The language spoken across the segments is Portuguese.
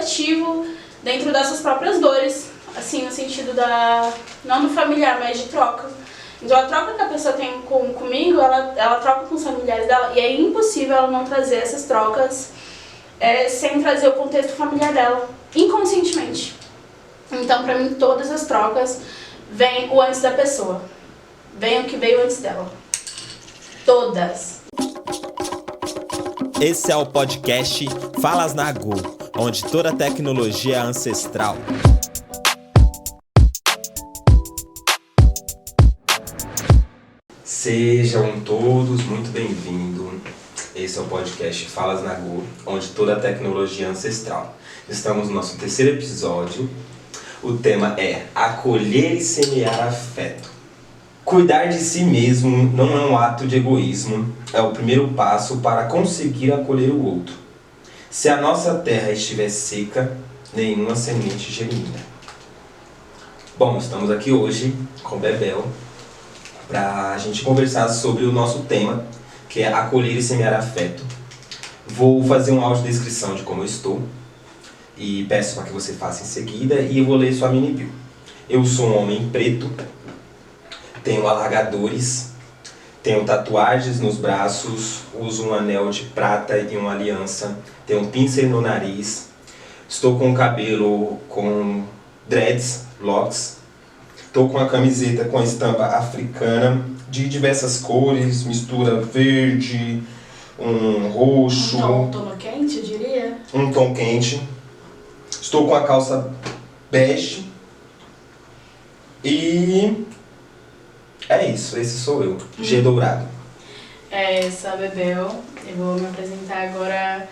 coletivo dentro das suas próprias dores, assim, no sentido não do familiar, mas de troca. Então a troca que a pessoa tem comigo, ela troca com os familiares dela, e é impossível ela não trazer essas trocas sem trazer o contexto familiar dela, inconscientemente. Então, pra mim, todas as trocas vêm o antes da pessoa. Vem o que veio antes dela. Todas. Esse é o podcast Falas na Go, onde toda tecnologia é ancestral. Sejam todos muito bem-vindos. Esse é o podcast Falas na Go, onde toda tecnologia é ancestral. Estamos no nosso terceiro episódio. O tema é acolher e semear afeto. Cuidar de si mesmo não é um ato de egoísmo, é o primeiro passo para conseguir acolher o outro. Se a nossa terra estiver seca, nenhuma semente germina. Bom, estamos aqui hoje com Bebel para a gente conversar sobre o nosso tema, que é acolher e semear afeto. Vou fazer uma audiodescrição de como eu estou e peço para que você faça em seguida, e eu vou ler sua mini bio. Eu sou um homem preto, tenho alargadores, tenho tatuagens nos braços, uso um anel de prata e uma aliança, tenho um pincel no nariz, estou com o cabelo com dreads, locks, estou com a camiseta com a estampa africana de diversas cores, mistura verde, um roxo. Um tom quente, eu diria. Um tom quente. Estou com a calça bege. E é isso, esse sou eu, G dourado. Sou a Bebel. Eu vou me apresentar agora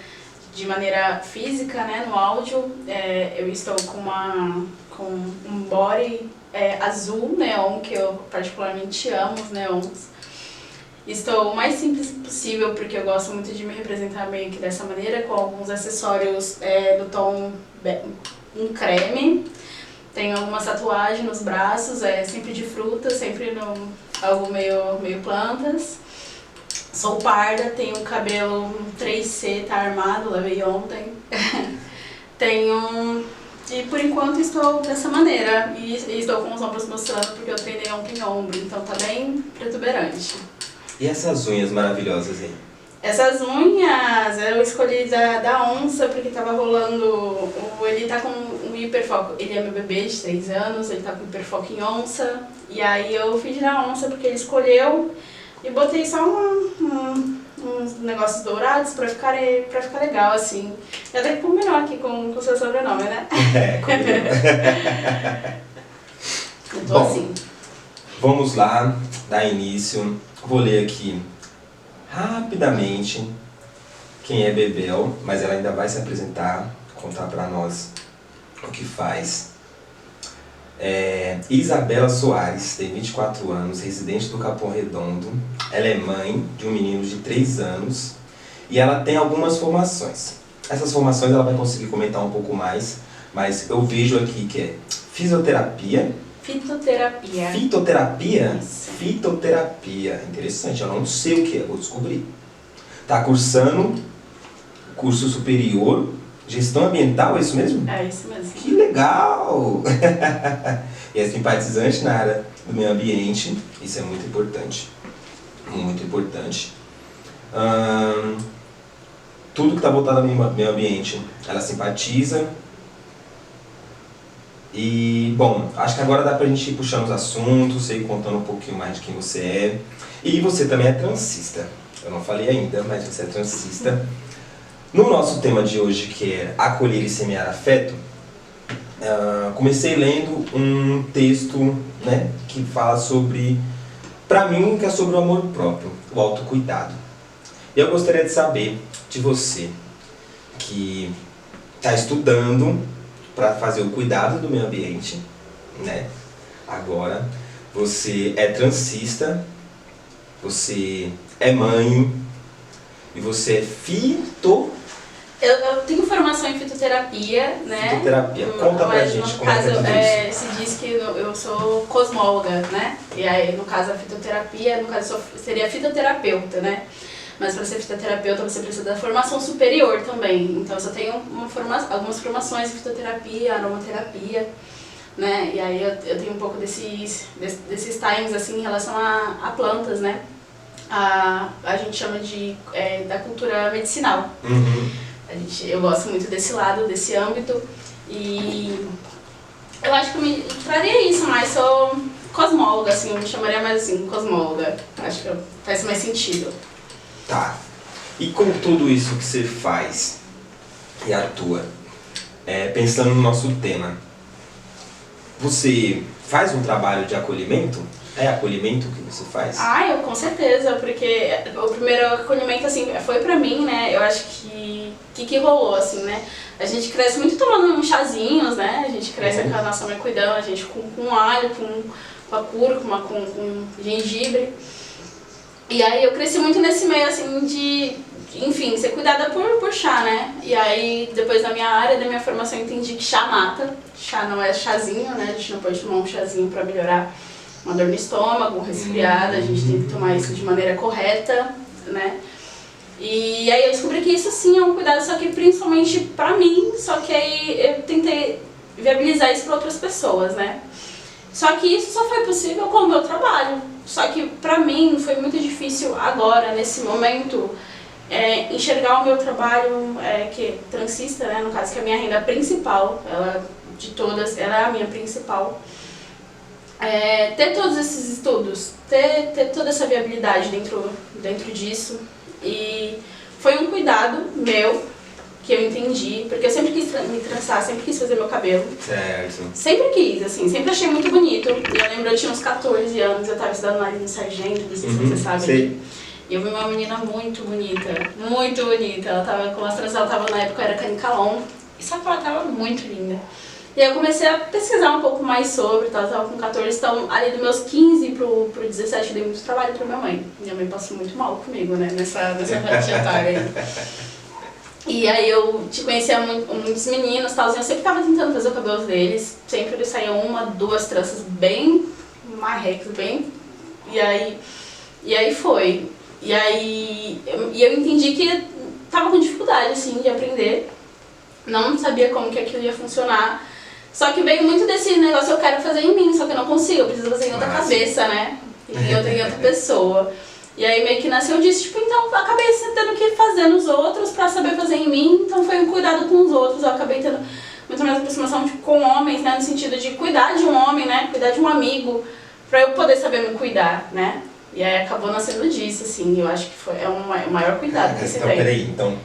de maneira física, né, no áudio. Eu estou com um body azul neon, que eu particularmente amo os neons. Estou o mais simples possível, porque eu gosto muito de me representar meio que dessa maneira, com alguns acessórios do tom um creme. Tenho algumas tatuagens nos braços, sempre de frutas, sempre algo meio plantas. Sou parda, tenho um cabelo 3C, tá armado, lavei ontem. E por enquanto estou dessa maneira, e estou com os ombros mostrando porque eu treinei ontem ombro, então tá bem protuberante. E essas unhas maravilhosas aí? Essas unhas eu escolhi da onça porque tava rolando, ele tá com um hiperfoco, ele é meu bebê de 3 anos, ele tá com hiperfoco em onça, e aí eu fiz da onça porque ele escolheu e botei só uns negócios dourados pra ficar legal, assim. E até que combinou aqui com o seu sobrenome, né? Combinou. Eu tô Bom, assim. Vamos lá, dar início. Vou ler aqui rapidamente quem é Bebel, mas ela ainda vai se apresentar, contar pra nós o que faz. Isabela Soares, tem 24 anos, residente do Capão Redondo. Ela é mãe de um menino de 3 anos e ela tem algumas formações. Essas formações ela vai conseguir comentar um pouco mais, mas eu vejo aqui que é fisioterapia. Fitoterapia. Fitoterapia? Isso. Fitoterapia. Interessante, eu não sei o que é, vou descobrir. Tá cursando curso superior, gestão ambiental, é isso mesmo? É isso mesmo. Que legal! E é simpatizante na área do meio ambiente, isso é muito importante. Muito importante. Tudo que está voltado ao meio ambiente, ela simpatiza. E, bom, acho que agora dá pra gente ir puxando os assuntos, ir contando um pouquinho mais de quem você é. E você também é transista. Eu não falei ainda, mas você é transista. No nosso tema de hoje, que é acolher e semear afeto, comecei lendo um texto, né, que fala sobre, pra mim, que é sobre o amor próprio, o autocuidado. E eu gostaria de saber de você, que está estudando para fazer o cuidado do meio ambiente, né? Agora, você é transista, você é mãe e você é Eu tenho formação em fitoterapia, né? Fitoterapia. Conta pra gente como é que é isso. Se diz que eu sou cosmóloga, né? E aí, no caso, a fitoterapia, seria fitoterapeuta, né? mas para ser fitoterapeuta você precisa da formação superior também. Então eu só tenho algumas formações em fitoterapia, aromaterapia, né? E aí eu tenho um pouco desses times assim em relação a plantas, né? A gente chama da cultura medicinal. Uhum. Eu gosto muito desse lado, desse âmbito, e eu acho que eu me traria isso, mas sou cosmóloga, assim, eu me chamaria mais assim, cosmóloga. Acho que faz mais sentido. Tá. E com tudo isso que você faz e atua, pensando no nosso tema, você faz um trabalho de acolhimento? É acolhimento que você faz? Eu com certeza, porque o primeiro acolhimento, assim, foi pra mim, né, eu acho que rolou, assim, né, a gente cresce muito tomando uns chazinhos, né, a gente cresce com a nossa mãe cuidando, a gente com alho, com a cúrcuma, com gengibre, e aí eu cresci muito nesse meio, assim, de, enfim, ser cuidada por chá, né, e aí depois da minha área, da minha formação, eu entendi que chá mata, chá não é chazinho, né, a gente não pode tomar um chazinho pra melhorar uma dor no estômago, um resfriado, a gente tem que tomar isso de maneira correta, né? E aí eu descobri que isso sim é um cuidado, só que principalmente pra mim, só que aí eu tentei viabilizar isso pra outras pessoas, né? Só que isso só foi possível com o meu trabalho. Só que pra mim foi muito difícil agora, nesse momento, enxergar o meu trabalho, que é transista, né? No caso, que é a minha renda principal, ela de todas, ela é a minha principal. Ter todos esses estudos, ter toda essa viabilidade dentro disso, e foi um cuidado meu que eu entendi, porque eu sempre quis me trançar, sempre quis fazer meu cabelo. Certo. Sempre quis, assim, sempre achei muito bonito. E eu lembro, eu tinha uns 14 anos, eu tava estudando ali no Sargento, não sei se você sabe. Sei. E eu vi uma menina muito bonita, ela tava com as tranças, ela tava na época, era canicalon, e só que ela tava muito linda. E aí eu comecei a pesquisar um pouco mais sobre, eu tava com 14, então ali dos meus 15 pro 17 eu dei muito trabalho pra minha mãe. Minha mãe passou muito mal comigo, né, nessa faixa etária aí. E aí eu conhecia muitos meninos, tal, e eu sempre tava tentando fazer o cabelo deles, sempre eles saíam 1, 2 tranças bem marrecas, bem... E aí foi. E aí eu entendi que tava com dificuldade, assim, de aprender, não sabia como que aquilo ia funcionar. Só que veio muito desse negócio, eu quero fazer em mim, só que eu não consigo, eu preciso fazer em outra cabeça, né? Em outra pessoa. E aí meio que nasceu disso, tipo, então eu acabei tendo que fazer nos outros pra saber fazer em mim, então foi um cuidado com os outros, eu acabei tendo muito mais aproximação tipo, com homens, né? No sentido de cuidar de um homem, né? Cuidar de um amigo, pra eu poder saber me cuidar, né? E aí acabou nascendo disso, assim, eu acho que é o maior cuidado que se então, tem. Peraí, então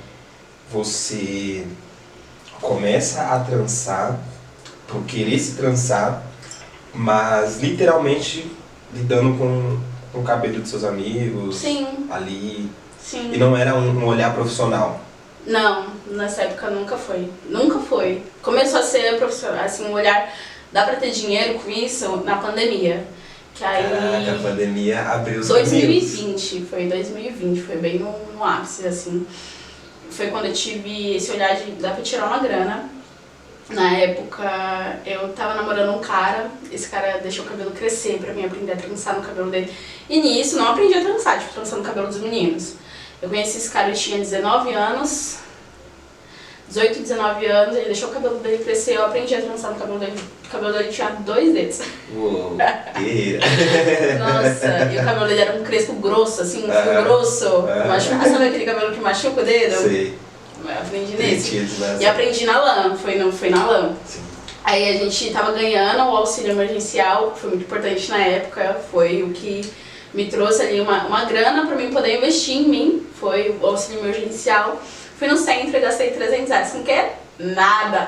você começa a trançar por querer se trançar, mas literalmente lidando com o cabelo de seus amigos. Sim. Ali. Sim. E não era um olhar profissional? Não, nessa época nunca foi. Nunca foi. Começou a ser profissional, assim, um olhar, dá pra ter dinheiro com isso na pandemia. Que aí... Caraca, a pandemia abriu os 2020, foi 2020, foi bem no ápice, assim. Foi quando eu tive esse olhar de dá pra tirar uma grana. Na época, eu tava namorando um cara, esse cara deixou o cabelo crescer pra mim aprender a trançar no cabelo dele. E nisso, não aprendi a trançar, tipo, trançando o cabelo dos meninos. Eu conheci esse cara, eu tinha 19 anos, 18, 19 anos, ele deixou o cabelo dele crescer, eu aprendi a trançar no cabelo dele. O cabelo dele tinha 2 dedos. Uou, Nossa, e o cabelo dele era um crespo grosso, assim, um fio grosso. Sabe aquele cabelo que machuca o dedo? Sei. Eu aprendi nisso. E aprendi na lã, foi na lã. Sim. Aí a gente tava ganhando o auxílio emergencial, que foi muito importante na época, foi o que me trouxe ali uma grana pra mim poder investir em mim, foi o auxílio emergencial. Fui no centro e gastei R$300, com o quê? Nada!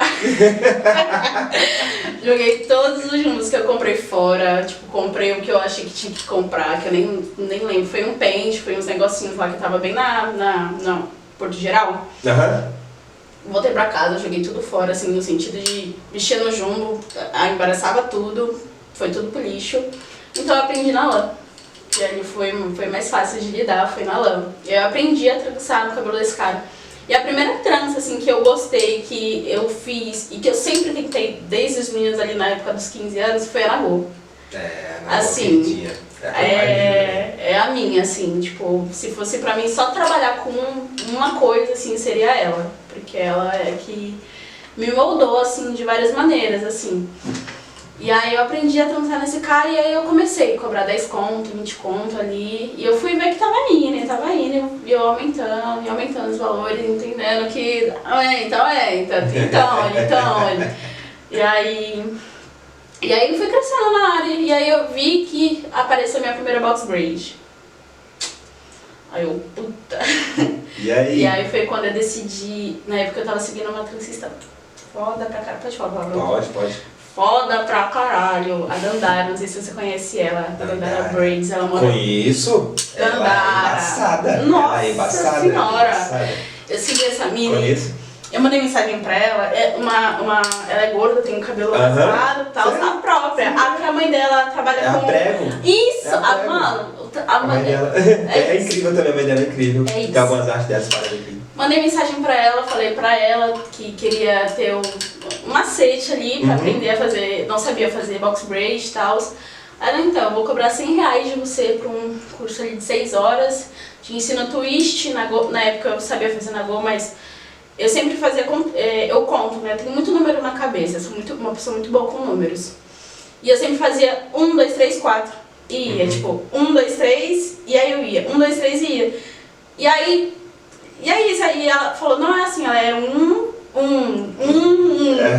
Joguei todos os juros que eu comprei fora, tipo, comprei o que eu achei que tinha que comprar, que eu nem lembro, foi um pente, foi uns negocinhos lá que tava bem na Porto Geral. Voltei pra casa, joguei tudo fora, assim, no sentido de mexer no jumbo, embaraçava tudo, foi tudo pro lixo. Então eu aprendi na lã. E aí foi mais fácil de lidar, foi na lã. Eu aprendi a trançar no cabelo desse cara. E a primeira trança, assim, que eu gostei, que eu fiz e que eu sempre tentei, desde os meninos ali na época dos 15 anos, foi a Nagô. Assim, é a minha, assim, tipo, se fosse pra mim só trabalhar com uma coisa, assim, seria ela. Porque ela é que me moldou, assim, de várias maneiras, assim. E aí eu aprendi a transar nesse cara e aí eu comecei a cobrar 10 conto, 20 conto ali. E eu fui ver que tava indo, e eu aumentando os valores, entendendo que aumenta. E aí fui crescendo na área, e aí eu vi que apareceu a minha primeira box braid. Aí eu, puta. E aí? E aí foi quando eu decidi, na época eu tava seguindo uma transista foda pra caralho. Pode falar a palavra? Pode. Foda pra caralho. A Dandara, não sei se você conhece ela. A Dandara Braids, ela mora... Conheço. Dandara. Ela é embaçada. Nossa ela é embaçada. senhora. Eu segui essa mina. Conheço. Eu mandei mensagem pra ela, ela é gorda, tem um cabelo rasgado e tal, a própria. A mãe dela trabalha com... É a Prego. Isso! Prego. A mãe dela. É incrível também, a mãe dela é incrível. É isso. Tem algumas artes dela espalhadas aqui. Mandei mensagem pra ela, falei pra ela que queria ter um macete ali pra aprender a fazer, não sabia fazer box braid e tal. Ela, então, eu vou cobrar R$100 de você pra um curso ali de 6 horas, te ensino twist, na época eu sabia fazer na Go, mas eu sempre fazia, eu conto, né, eu tenho muito número na cabeça, eu sou uma pessoa muito boa com números. E eu sempre fazia 1, 2, 3, 4, e ia, tipo, 1, 2, 3, e aí eu ia, 1, 2, 3 e ia. E aí ela falou, não é assim, ela é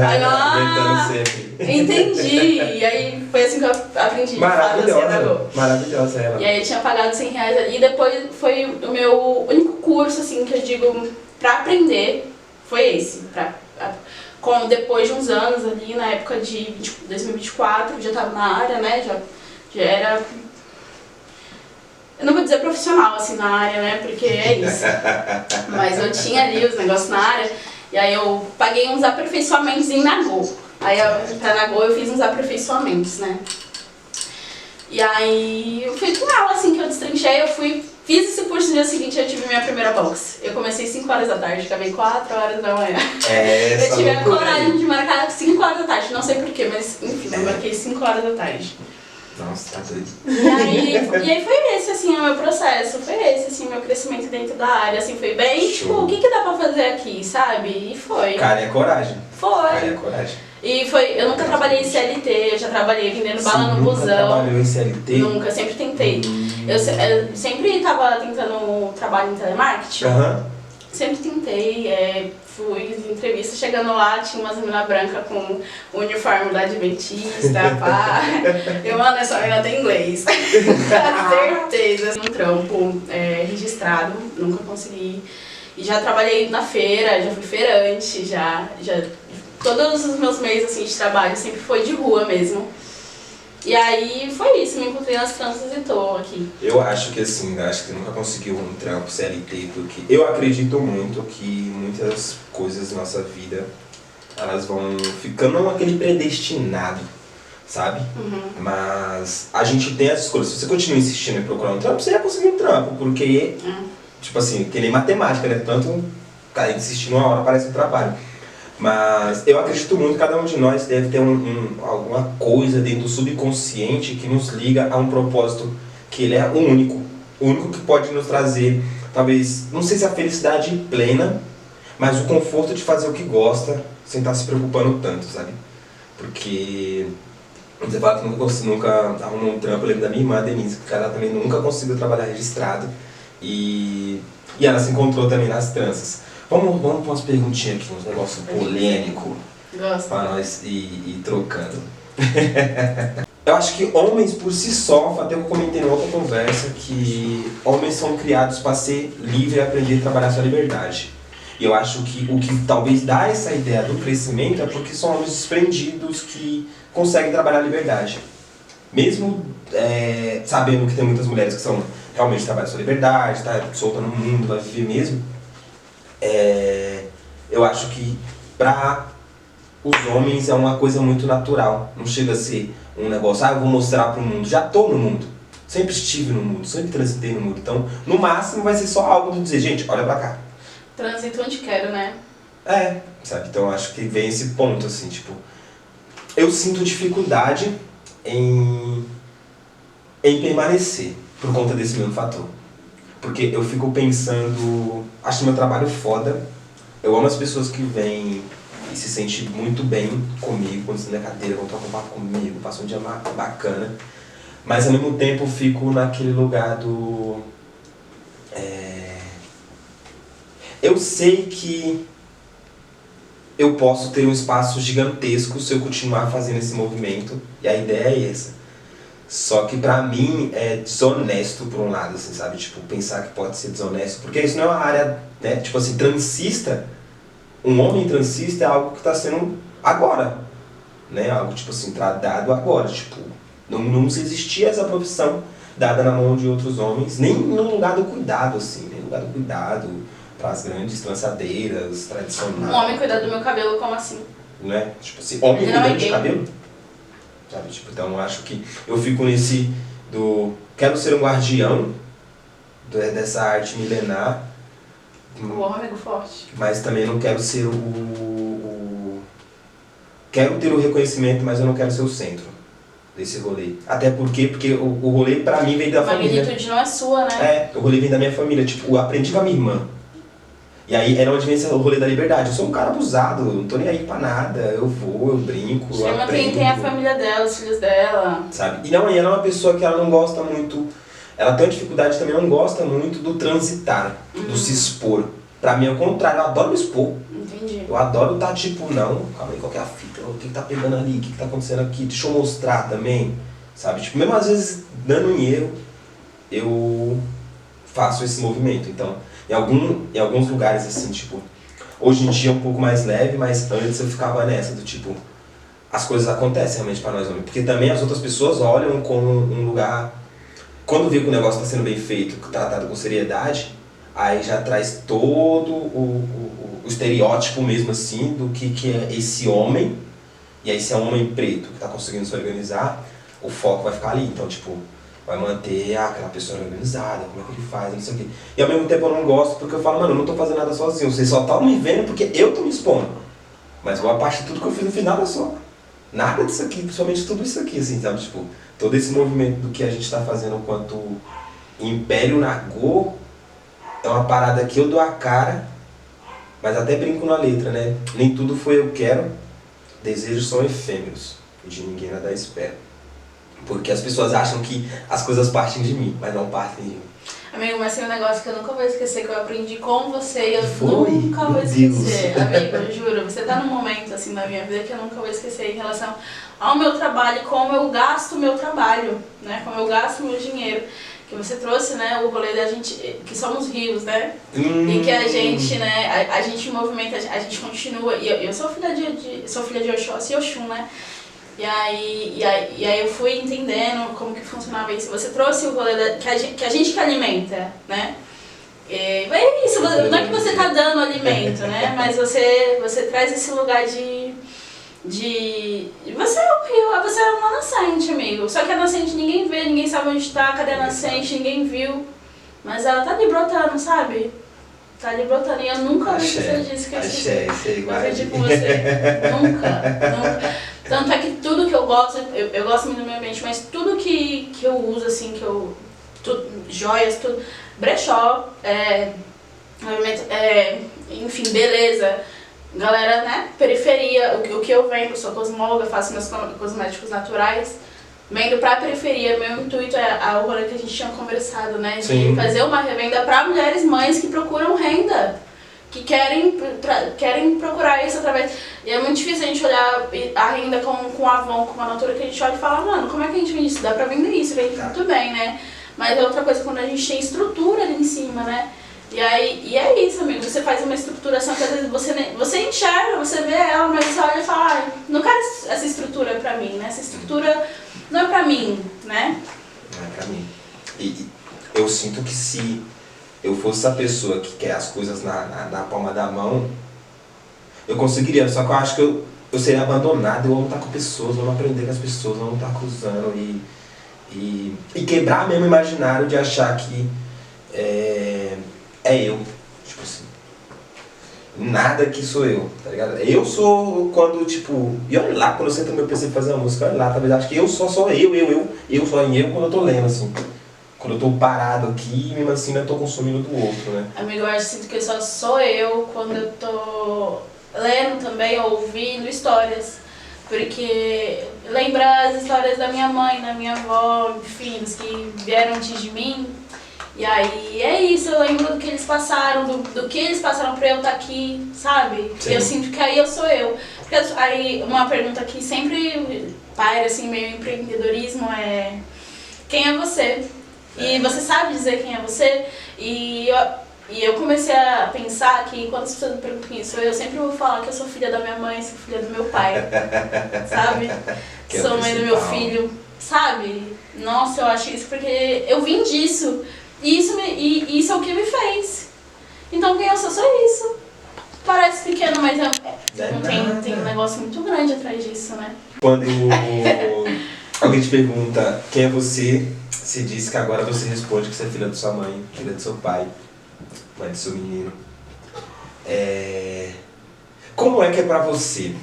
Aí ela, entendi. E aí foi assim que eu aprendi. Maravilhosa ela. E aí eu tinha pagado R$100 ali. E depois foi o meu único curso, assim, que eu digo, pra aprender, foi esse. Depois de uns anos ali, na época de 2024, já tava na área, né, já era... Eu não vou dizer profissional, assim, na área, né, porque é isso. Mas eu tinha ali os negócios na área, e aí eu paguei uns aperfeiçoamentos em Nagô. Aí pra Nagô eu fiz uns aperfeiçoamentos, né. E aí eu fui com ela, assim, que eu destrinchei, fiz esse curso no dia seguinte, eu tive minha primeira box. Eu comecei 5 horas da tarde, acabei 4 horas da manhã. Eu tive a coragem de marcar 5 horas da tarde, não sei porquê, mas enfim, eu marquei 5 horas da tarde. Nossa, tá doido. E aí foi esse, assim, o meu processo, foi esse, assim, o meu crescimento dentro da área, assim, foi bem, tipo, o que dá pra fazer aqui, sabe? E foi. Cara, é coragem. Foi. Cara, é coragem. E foi, eu nunca trabalhei em CLT, eu já trabalhei vendendo bala no busão. Nunca trabalhou em CLT? Nunca, sempre tentei. Eu sempre tava tentando trabalho em telemarketing. Sempre tentei, fui em entrevista, chegando lá, tinha umas meninas brancas com o uniforme da Adventista, pá. Eu, mano, essa menina tem inglês. Certeza. Um trampo registrado, nunca consegui. E já trabalhei na feira, já fui feirante, já todos os meus meios assim, de trabalho sempre foi de rua mesmo. E aí foi isso, me encontrei nas tranças e tô aqui. Eu acho que assim, acho que nunca conseguiu um trampo CLT, porque eu acredito muito que muitas coisas na nossa vida, elas vão ficando aquele predestinado, sabe? Mas a gente tem as escolhas. Se você continua insistindo em procurar um trampo, você vai conseguir um trampo, porque, tipo assim, que nem matemática, né? Tanto cara, insistir uma hora parece um trabalho. Mas eu acredito muito que cada um de nós deve ter alguma coisa dentro do subconsciente que nos liga a um propósito que ele é o único que pode nos trazer, talvez, não sei se a felicidade plena, mas o conforto de fazer o que gosta, sem estar se preocupando tanto, sabe? Porque você fala que nunca arrumou um trampo, eu lembro da minha irmã, Denise, que ela também nunca conseguiu trabalhar registrado e ela se encontrou também nas tranças. Vamos para umas perguntinhas aqui, uns negócios polêmicos. Gosto. Para nós ir trocando. Eu acho que homens por si só, até eu comentei em outra conversa, que homens são criados para ser livre e aprender a trabalhar sua liberdade. E eu acho que o que talvez dá essa ideia do crescimento é porque são homens desprendidos que conseguem trabalhar a liberdade. Mesmo sabendo que tem muitas mulheres que são realmente trabalham sua liberdade, tá solta no mundo, vai viver mesmo. Eu acho que para os homens é uma coisa muito natural. Não chega a ser um negócio, eu vou mostrar pro mundo. Já tô no mundo. Sempre estive no mundo, sempre transitei no mundo. Então, no máximo vai ser só algo de dizer, gente, olha pra cá. Transito onde quero, né? Sabe? Então acho que vem esse ponto, assim, tipo... Eu sinto dificuldade em permanecer. por conta desse mesmo fator. Porque eu fico pensando, acho meu trabalho foda, eu amo as pessoas que vêm e se sentem muito bem comigo, quando estão na cadeira, quando trocam um papo comigo, passam um dia bacana, mas ao mesmo tempo eu fico naquele lugar do... Eu sei que eu posso ter um espaço gigantesco se eu continuar fazendo esse movimento, e a ideia é essa. Só que pra mim é desonesto por um lado, assim, sabe? Tipo, pensar que pode ser desonesto, porque isso não é uma área, né? Tipo assim, transista, um homem transista é algo que tá sendo agora, né? Algo, tipo assim, dado agora, tipo, não se existia essa profissão dada na mão de outros homens, nem no lugar do cuidado, assim, nem no lugar do cuidado, para as grandes trançadeiras tradicionais. Um homem cuidar do meu cabelo, como assim? Né? Tipo assim, homem cuidando de cabelo? Sabe? Tipo, então eu acho que eu fico nesse do... Quero ser um guardião dessa arte milenar. O amigo forte. Mas também não quero ser Quero ter o reconhecimento, mas eu não quero ser o centro desse rolê. Até porque o rolê pra mim vem da família. A magnitude não é sua, né? O rolê vem da minha família. Tipo, eu aprendi com a minha irmã. E aí era onde vem esse rolê da liberdade. Eu sou um cara abusado, não tô nem aí pra nada. Eu vou, eu brinco, eu aprendo. Tem a família dela, os filhos dela. Sabe? E ela é uma pessoa que ela não gosta muito... Ela tem uma dificuldade também, não gosta muito do transitar, do se expor. Pra mim é o contrário, eu adoro me expor. Entendi. Eu adoro estar tipo, não, calma aí, qual que é a fita? O que tá pegando ali? O que tá acontecendo aqui? Deixa eu mostrar também. Sabe? Tipo, mesmo às vezes dando em erro, eu faço esse movimento. Então... Em alguns lugares, assim, tipo, hoje em dia é um pouco mais leve, mas antes eu ficava nessa, do tipo, as coisas acontecem realmente pra nós homens. Porque também as outras pessoas olham como um lugar, quando vê que o negócio tá sendo bem feito, tratado com seriedade, aí já traz todo o estereótipo mesmo, assim, do que é esse homem, e aí se é um homem preto que tá conseguindo se organizar, o foco vai ficar ali. Então, tipo, vai manter aquela pessoa organizada, como é que ele faz, não sei o quê. E ao mesmo tempo eu não gosto porque eu falo, mano, eu não tô fazendo nada sozinho, vocês só estão me vendo porque eu tô me expondo. Mas boa parte de tudo que eu fiz no final é só nada disso aqui, principalmente tudo isso aqui, assim, sabe? Tipo, todo esse movimento do que a gente tá fazendo enquanto Império Nagô é uma parada que eu dou a cara, mas até brinco na letra, né? Nem tudo foi eu quero, desejos são efêmeros, e de ninguém nada espero. Porque as pessoas acham que as coisas partem de mim, mas não partem de mim. Amigo, mas tem um negócio que eu nunca vou esquecer, que eu aprendi com você e eu Foi? nunca vou Meu esquecer. Deus. Amigo, eu juro, você tá num momento assim na minha vida que eu nunca vou esquecer em relação ao meu trabalho, como eu gasto o meu trabalho, né? Como eu gasto o meu dinheiro. Que você trouxe, né, o rolê da gente, que somos rios, né? E que a gente, né, a gente movimenta, a gente continua. E eu sou filha de Oxóssi e Oxum, né? E aí eu fui entendendo como que funcionava isso. Você trouxe o rolê que a gente que alimenta, né? E é isso, não é que você tá dando alimento, né? Mas você traz esse lugar de você é o rio, você é uma nascente, amigo. Só que a nascente ninguém vê, ninguém sabe onde tá, cadê a nascente, ninguém viu. Mas ela tá ali brotando, sabe? Tá ali brotando. E eu nunca vou esquecer disso que eu esqueci. Eu aprendi com você. Nunca. Tanto é que tudo que eu gosto, eu gosto muito do meio ambiente, mas tudo que eu uso, assim, joias, tudo, brechó, enfim, beleza, galera, né, periferia, o que eu vendo, sou cosmóloga, faço meus cosméticos naturais, vendo pra periferia. Meu intuito é o rolê que a gente tinha conversado, né, de Sim. fazer uma revenda pra mulheres mães que procuram renda, que querem procurar isso através... E é muito difícil a gente olhar a renda com a Avon, com a Natura, que a gente olha e fala, mano, como é que a gente vende isso? Dá pra vender isso, vende muito bem, né? Mas é outra coisa quando a gente tem estrutura ali em cima, né? E é isso, amigo, você faz uma estruturação que às vezes você enxerga, você vê ela, mas você olha e fala, ai, não quero essa estrutura pra mim, né? Essa estrutura não é pra mim, né? Não é pra mim. E eu sinto que se eu fosse essa pessoa que quer as coisas na palma da mão, eu conseguiria, só que eu acho que eu seria abandonado. Eu amo estar com pessoas, eu amo aprender com as pessoas, eu amo estar cruzando e quebrar mesmo o imaginário de achar que é eu, tipo assim, nada que sou eu, tá ligado? Eu sou quando, tipo, e olha lá, quando eu sento no meu PC pra fazer uma música, olha lá, talvez acho que eu só sou eu sou em eu quando eu tô lendo, assim. quando eu tô parado aqui, mesmo assim eu tô consumindo do outro, né? Amigo, eu sinto que só sou eu quando eu tô lendo também, ou ouvindo histórias. Porque lembra as histórias da minha mãe, da minha avó, enfim, dos que vieram antes de mim. E aí é isso, eu lembro do que eles passaram, do que eles passaram pra eu estar aqui, sabe? Sim. Eu sinto que aí eu sou eu. Porque aí uma pergunta que sempre paira, assim, meio empreendedorismo é: quem é você? E você sabe dizer quem é você? E eu comecei a pensar que quando as pessoas me perguntam quem sou eu sempre vou falar que eu sou filha da minha mãe, sou filha do meu pai, sabe? Que é sou mãe do meu principal. filho, sabe? Nossa, eu acho isso porque eu vim disso. E isso é o que me fez. Então quem eu sou isso. Parece pequeno, mas tem um negócio muito grande atrás disso, né? Quando alguém te pergunta quem é você, você diz que agora você responde que você é filha da sua mãe, filha do seu pai, mãe do seu menino. Como é que é pra você?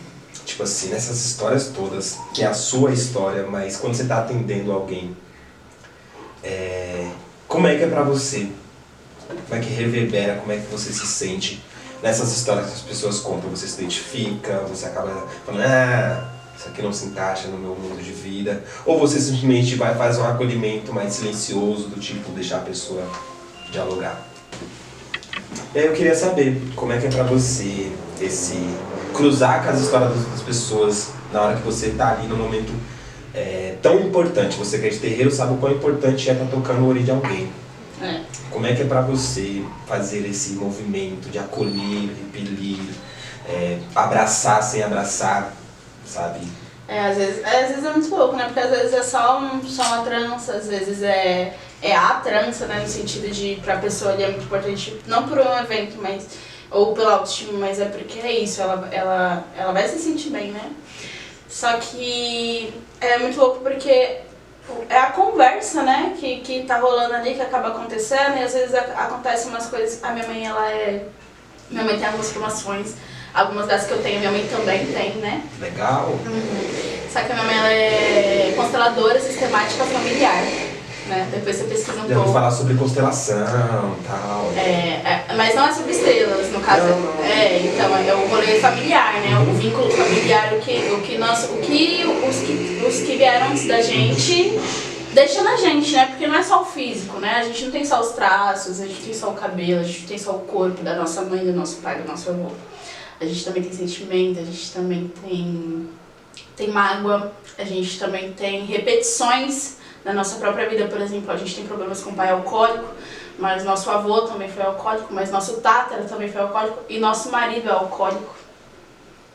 Tipo assim, nessas histórias todas, que é a sua história, mas quando você tá atendendo alguém, como é que é pra você? Como é que reverbera? Como é que você se sente nessas histórias que as pessoas contam? Você se identifica? Você acaba falando, isso aqui não se encaixa no meu mundo de vida? Ou você simplesmente vai fazer um acolhimento mais silencioso, do tipo, deixar a pessoa dialogar? E aí eu queria saber, como é que é pra você esse cruzar com as histórias das pessoas na hora que você tá ali no momento tão importante? Você que é de terreiro sabe o quão importante é estar tocando o ori de alguém. Como é que é pra você fazer esse movimento de acolher, repelir, abraçar sem abraçar, sabe? Às vezes é muito louco, né? Porque às vezes é só uma trança, às vezes é a trança, né? No sentido de pra pessoa ali é muito importante, não por um evento, mas ou pela autoestima, mas é porque é isso, ela vai se sentir bem, né? Só que é muito louco porque é a conversa, né, que tá rolando ali, que acaba acontecendo, e às vezes acontecem umas coisas. A minha mãe, minha mãe tem algumas formações, algumas das que eu tenho, minha mãe também tem, né? Legal. Só que a minha mãe, ela é consteladora sistemática familiar, né? Depois você pesquisa um Já pouco. vou falar sobre constelação e tal. Mas não é sobre estrelas, no caso. Não. Então é o rolê familiar, né? O vínculo familiar, os que vieram antes da gente deixam na gente, né? Porque não é só o físico, né? A gente não tem só os traços, a gente tem só o cabelo, a gente tem só o corpo da nossa mãe, do nosso pai, do nosso avô. A gente também tem sentimento, a gente também tem mágoa, a gente também tem repetições na nossa própria vida. Por exemplo, a gente tem problemas com o pai alcoólico, mas nosso avô também foi alcoólico, mas nosso tátara também foi alcoólico e nosso marido é alcoólico.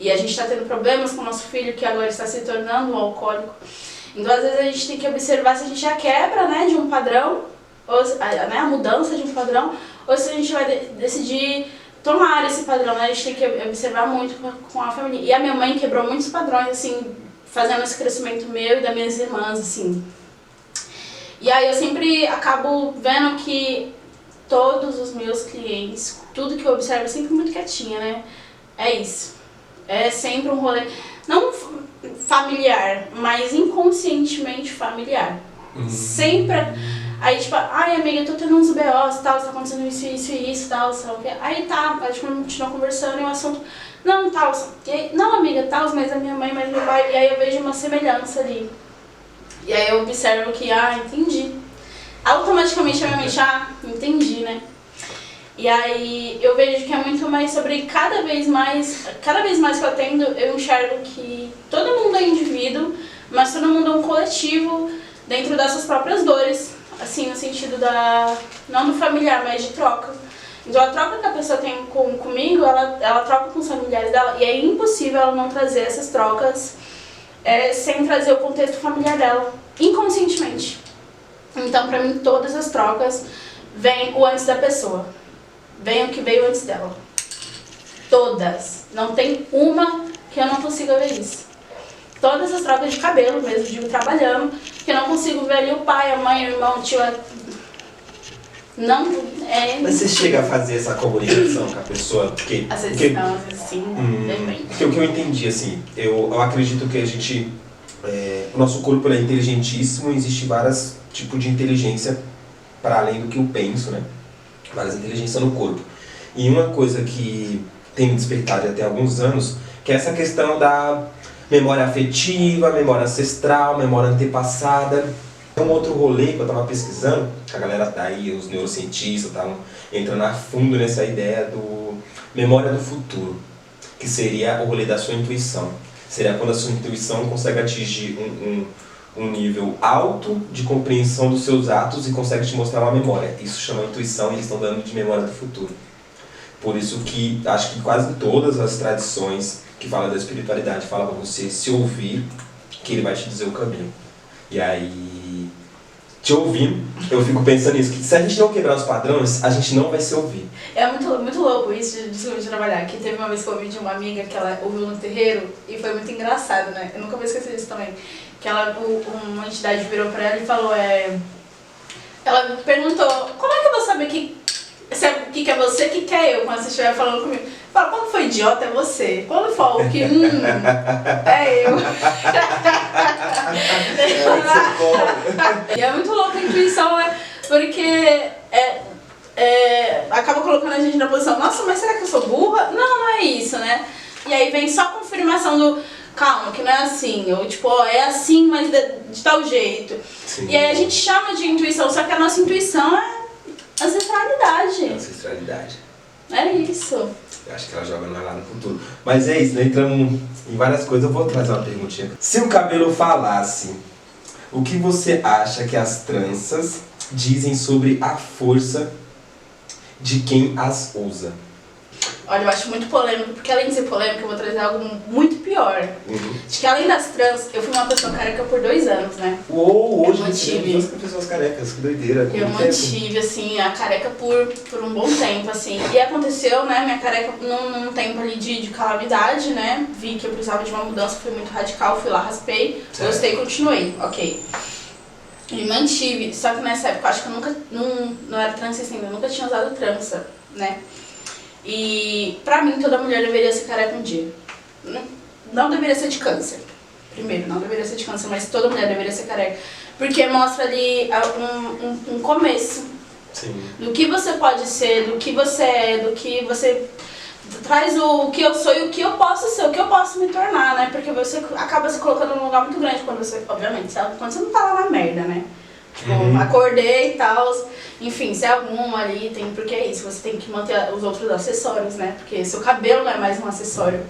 E a gente está tendo problemas com o nosso filho, que agora está se tornando um alcoólico. Então, às vezes, a gente tem que observar se a gente já quebra, né, de um padrão, ou, né, a mudança de um padrão, ou se a gente vai decidir tomar esse padrão, né? A gente tem que observar muito com a família. E a minha mãe quebrou muitos padrões, assim, fazendo esse crescimento meu e das minhas irmãs, assim. E aí eu sempre acabo vendo que todos os meus clientes, tudo que eu observo é sempre muito quietinha, né? É isso. É sempre um rolê, não familiar, mas inconscientemente familiar. Sempre. Aí, tipo, ai amiga, eu tô tendo uns BOs e tal, tá acontecendo isso, tal, sei lá o quê. Aí tá, a gente continua conversando e o assunto, não, tal, e aí, não amiga, tal, mas a minha mãe, mas meu pai, e aí eu vejo uma semelhança ali. E aí eu observo que, entendi. Automaticamente a minha mente, entendi, né? E aí eu vejo que é muito mais sobre cada vez mais que eu atendo, eu enxergo que todo mundo é indivíduo, mas todo mundo é um coletivo dentro das suas próprias dores, assim, no sentido não do familiar, mas de troca. Então a troca que a pessoa tem comigo, ela troca com os familiares dela, e é impossível ela não trazer essas trocas sem trazer o contexto familiar dela, inconscientemente. Então pra mim todas as trocas vêm o antes da pessoa. Vem o que veio antes dela. Todas. Não tem uma que eu não consiga ver isso. Todas as trocas de cabelo mesmo, digo, trabalhando, que eu não consigo ver ali o pai, a mãe, o irmão, o tio. Não é. Mas você chega a fazer essa comunicação com a pessoa? Porque, às vezes não, às vezes sim, depende. Porque o que eu entendi, assim, eu acredito que a gente. O nosso corpo é inteligentíssimo, existe vários tipos de inteligência para além do que eu penso, né? Várias inteligências no corpo. E uma coisa que tem me despertado até alguns anos, que é essa questão da memória afetiva, memória ancestral, memória antepassada. Um outro rolê que eu estava pesquisando, que a galera tá aí, os neurocientistas estavam entrando a fundo nessa ideia do memória do futuro, que seria o rolê da sua intuição. Seria quando a sua intuição consegue atingir um nível alto de compreensão dos seus atos e consegue te mostrar uma memória. Isso chama intuição e eles estão dando de memória do futuro. Por isso que acho que quase todas as tradições que falam da espiritualidade falam para você se ouvir, que ele vai te dizer o caminho. E aí, te ouvindo, eu fico pensando nisso, que se a gente não quebrar os padrões, a gente não vai se ouvir. É muito louco isso de trabalhar. Que teve uma vez que eu ouvi de uma amiga que ela ouviu no terreiro e foi muito engraçado, né? Eu nunca vou esquecer disso também. Que uma entidade virou pra ela e falou, ela perguntou, como é que eu vou saber que é você, que é eu, quando você estiver falando comigo? Fala, quando for idiota é você. Quando for o que, é eu. E é muito louco a intuição, né? Porque acaba colocando a gente na posição, nossa, mas será que eu sou burra? Não é isso, né? E aí vem só a confirmação do, calma, que não é assim, ou tipo, é assim, mas de tal jeito. Sim. E aí a gente chama de intuição, só que a nossa intuição é ancestralidade. Ancestralidade. É isso. Eu acho que ela joga lá no futuro. Mas é isso, né? Entramos em várias coisas. Eu vou trazer uma perguntinha. Se o cabelo falasse, o que você acha que as tranças dizem sobre a força de quem as usa? Olha, eu acho muito polêmico, porque além de ser polêmico, eu vou trazer algo muito pior. De que além das trans, eu fui uma pessoa careca por 2 anos, né? Uou, hoje eu mantive. Duas pessoas carecas, que doideira. Eu mantive, assim, a careca por um bom tempo, assim. E aconteceu, né, minha careca num tempo ali de calamidade, né? Vi que eu precisava de uma mudança, foi muito radical, fui lá, raspei, gostei e continuei, ok. E mantive, só que nessa época eu acho que eu nunca, não era transista ainda, eu nunca tinha usado trança, né? E pra mim toda mulher deveria ser careca um dia. Não deveria ser de câncer. Primeiro, não deveria ser de câncer, mas toda mulher deveria ser careca. Porque mostra ali um começo. Sim. Do que você pode ser, do que você é, do que você traz o que eu sou e o que eu posso ser, o que eu posso me tornar, né? Porque você acaba se colocando num lugar muito grande quando você, obviamente, quando você não tá lá na merda, né? Tipo, acordei e tal, enfim, se é algum ali, porque é isso, você tem que manter os outros acessórios, né? Porque seu cabelo não é mais um acessório.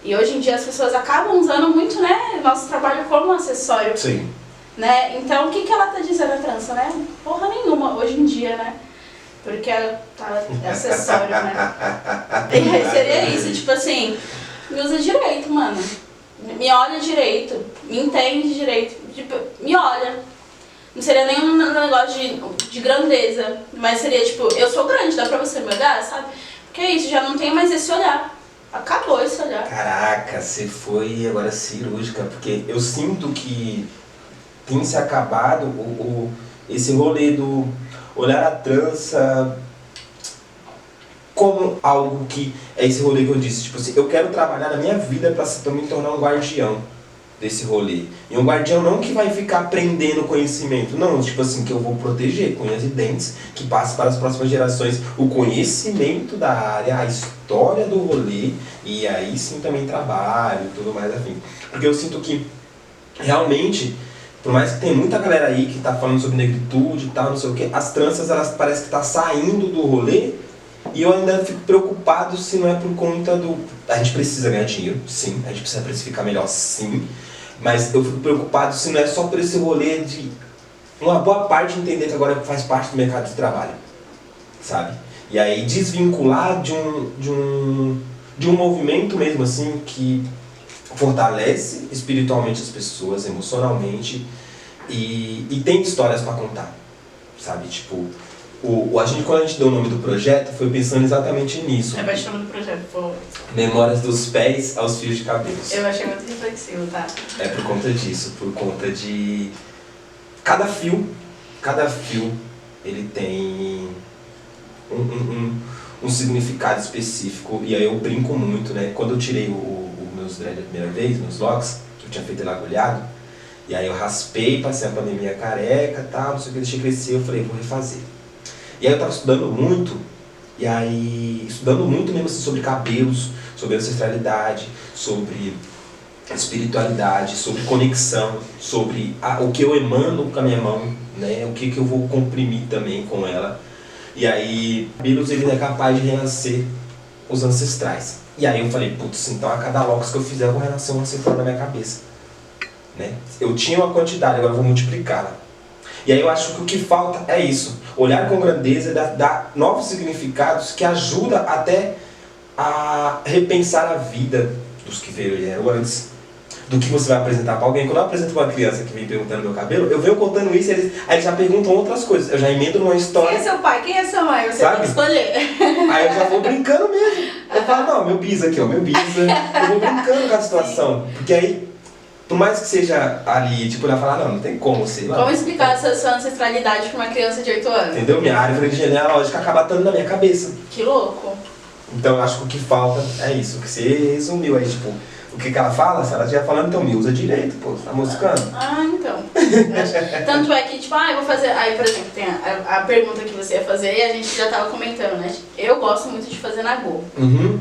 E hoje em dia as pessoas acabam usando muito, né, nosso trabalho como um acessório. Sim. Né? Então o que ela tá dizendo a trança, né? Porra nenhuma, hoje em dia, né? Porque ela é acessório, né? E aí seria isso, tipo assim, me usa direito, mano. Me olha direito, me entende direito, tipo, me olha. Não seria nenhum negócio de grandeza, mas seria tipo, eu sou grande, dá pra você me olhar, sabe? Porque é isso, já não tem mais esse olhar. Acabou esse olhar. Caraca, você foi agora cirúrgica, porque eu sinto que tem se acabado esse rolê do olhar a trança como algo que é esse rolê que eu disse, tipo assim, eu quero trabalhar na minha vida pra me tornar um guardião desse rolê. E um guardião não que vai ficar aprendendo conhecimento, não, tipo assim, que eu vou proteger com unhas e dentes, que passe para as próximas gerações o conhecimento da área, a história do rolê, e aí sim também trabalho e tudo mais afim. Porque eu sinto que realmente, por mais que tenha muita galera aí que tá falando sobre negritude e tal, não sei o que, as tranças elas parecem que tá saindo do rolê, e eu ainda fico preocupado se não é por conta do... A gente precisa ganhar dinheiro, sim, a gente precisa precificar melhor, sim, mas eu fico preocupado se não é só por esse rolê de uma boa parte entender que agora faz parte do mercado de trabalho, sabe? E aí desvincular de um movimento mesmo assim que fortalece espiritualmente as pessoas, emocionalmente, e tem histórias para contar, sabe? Tipo, quando a gente deu o nome do projeto, foi pensando exatamente nisso. Repete o nome do projeto, por favor. Memórias dos pés aos fios de cabelos. Eu achei muito reflexivo, tá? É por conta disso, por conta de... Cada fio, ele tem um significado específico. E aí eu brinco muito, né? Quando eu tirei os meus dread a primeira vez, meus locks, eu tinha feito ele agulhado, E aí eu raspei, passei a pandemia careca e tal, não sei o que, deixei crescer, eu falei, vou refazer. E aí eu tava estudando muito, mesmo assim, sobre cabelos, sobre ancestralidade, sobre espiritualidade, sobre conexão, sobre o que eu emano com a minha mão, né? O que eu vou comprimir também com ela. E aí, cabelos ele é capaz de renascer os ancestrais. E aí eu falei, putz, então a cada locus que eu fizer eu vou renascer um ancestral na minha cabeça. Né? Eu tinha uma quantidade, agora eu vou multiplicá-la. E aí eu acho que o que falta é isso, olhar com grandeza, dar novos significados que ajuda até a repensar a vida dos que vieram antes, do que você vai apresentar para alguém. Quando eu apresento para uma criança que vem perguntando meu cabelo, eu venho contando isso, aí eles já perguntam outras coisas, eu já emendo numa história. Quem é seu pai? Quem é sua mãe? Você sabe? tem que escolher. Aí eu já vou brincando mesmo. Eu falo, não, meu bisa aqui, ó, meu bisa. Eu vou brincando com a situação, porque aí, por mais que seja ali, tipo, ela falar, não tem como, sei lá. Como explicar essa sua ancestralidade para uma criança de 8 anos? Entendeu? Minha árvore genealógica acaba estando na minha cabeça. Que louco. Então eu acho que o que falta é isso, que você resumiu aí, tipo, o que ela fala, se ela estiver falando, então me usa direito, pô, você tá moscando. Então. Tanto é que, tipo, eu vou fazer. Aí, por exemplo, tem a pergunta que você ia fazer e a gente já tava comentando, né? Eu gosto muito de fazer nagô.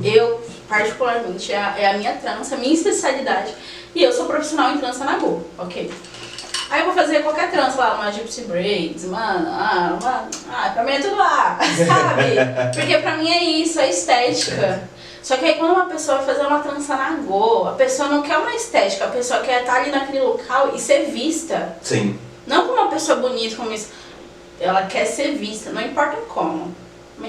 Eu, particularmente, é a minha trança, a minha especialidade. E eu sou profissional em trança nagô, ok? Aí eu vou fazer qualquer trança lá, uma gypsy braids, pra mim é tudo lá, sabe? Porque pra mim é isso, é estética. Só que aí quando uma pessoa vai fazer uma trança nagô, a pessoa não quer uma estética, a pessoa quer estar ali naquele local e ser vista. Sim. Não como uma pessoa bonita, como isso. Ela quer ser vista, não importa como.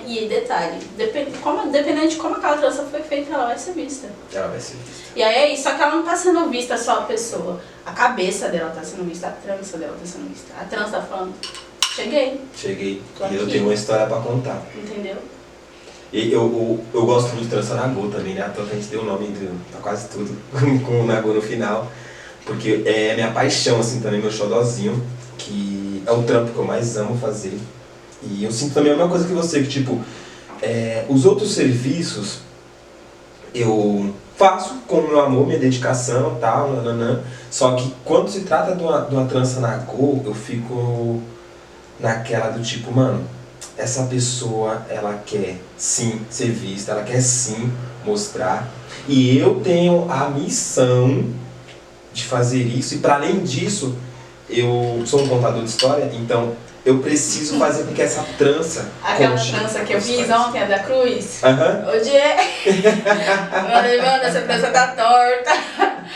E detalhe, dependendo de como aquela trança foi feita, ela vai ser vista. Ela vai ser vista. E aí é isso, só que ela não tá sendo vista só a pessoa. A cabeça dela tá sendo vista, a trança dela tá sendo vista. A trança tá falando, cheguei. E eu tenho uma história pra contar. Entendeu? E eu gosto muito de trança nagô também, né? Então a gente deu o nome pra quase tudo, com o nagô no final. Porque é minha paixão, assim, também, meu xodózinho, que é o trampo que eu mais amo fazer. E eu sinto também a mesma coisa que você, que tipo, os outros serviços eu faço com o meu amor, minha dedicação e tal, só que quando se trata de uma trança nagô, eu fico naquela do tipo, mano, essa pessoa, ela quer sim ser vista, ela quer sim mostrar, e eu tenho a missão de fazer isso, e para além disso, eu sou um contador de história, então eu preciso fazer com que essa trança... Aquela trança que eu fiz ontem, a da Cruz. Odiei. Mano, essa trança tá torta.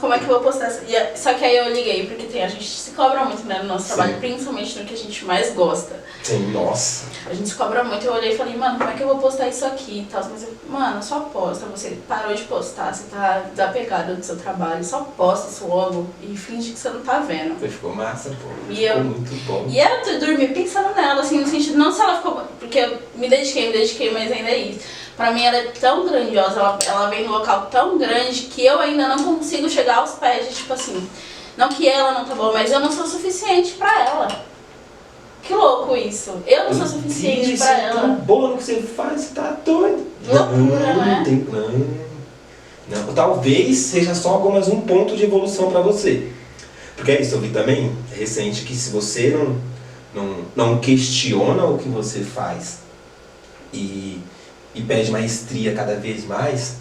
Como é que eu vou postar essa? Só que aí eu liguei, porque a gente se cobra muito, né, no nosso trabalho, principalmente no que a gente mais gosta. Sim, nossa. A gente se cobra muito, eu olhei e falei, mano, como é que eu vou postar isso aqui e tal? Mas mano, só posta, você parou de postar, você tá desapegado do seu trabalho, só posta isso logo e finge que você não tá vendo. Ficou massa, pô. Ficou muito bom. E eu dormi pensando nela, assim, no sentido, não se ela ficou... Porque eu me dediquei, mas ainda é isso. Pra mim ela é tão grandiosa, ela vem num local tão grande que eu ainda não consigo chegar aos pés de, tipo assim... Não que ela não tá boa, mas eu não sou suficiente pra ela. Que louco isso. Eu não sou suficiente pra ela. Você é tão boa no que você faz, você tá doido. Loucura, né? Não. Talvez seja só apenas um ponto de evolução pra você. Porque é isso, eu vi também, recente, que se você não questiona o que você faz e pede maestria cada vez mais,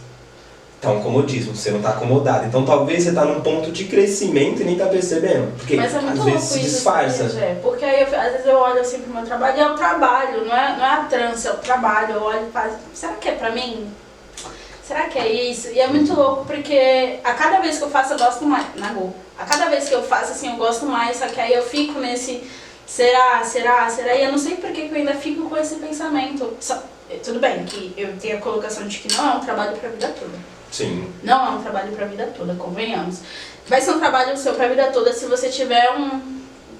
tá um comodismo, você não tá acomodado. Então talvez você tá num ponto de crescimento e nem tá percebendo. Porque mas é muito às vezes se disfarça. Porque aí às vezes eu olho assim pro meu trabalho e é o trabalho, não é a trança, é o trabalho. Eu olho e faço, será que é pra mim? Será que é isso? E é muito louco porque a cada vez que eu faço eu gosto mais, nagô. A cada vez que eu faço assim eu gosto mais, só que aí eu fico nesse será? E eu não sei por que eu ainda fico com esse pensamento. Tudo bem que eu tenho a colocação de que não é um trabalho pra vida toda. Sim. Não é um trabalho pra vida toda, convenhamos. Vai ser um trabalho seu pra vida toda se você tiver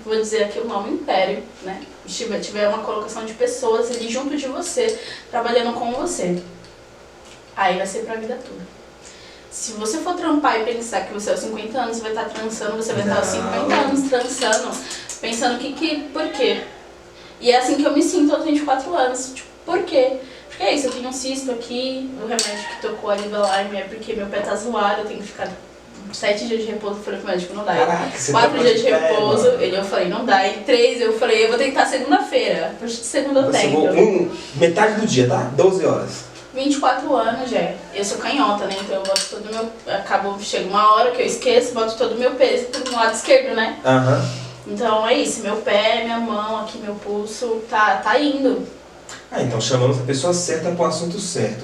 vou dizer aqui o nome império, né? Tiver uma colocação de pessoas ali junto de você, trabalhando com você. Aí vai ser pra vida toda. Se você for trampar e pensar que você aos 50 anos vai estar trançando, você vai estar aos 50 anos trançando, pensando por quê? E é assim que eu me sinto aos 24 anos. Tipo, por quê? Porque é isso, eu tenho um cisto aqui, o remédio que tocou a Liveline é porque meu pé tá zoado, eu tenho que ficar 7 dias de repouso, eu falei pro médico, não dá. Caraca, você 4 tá dias de mais repouso, velho. eu falei, não dá. E 3, eu falei, eu vou tentar segunda-feira. A partir de segunda eu Você tento. metade do dia, tá? 12 horas. 24 anos já. Eu sou canhota, né? Então eu boto todo o meu. Chega uma hora que eu esqueço, boto todo o meu peso pro lado esquerdo, né? Aham. Então é isso, meu pé, minha mão, aqui meu pulso, tá indo. Então chamamos a pessoa certa para o assunto certo.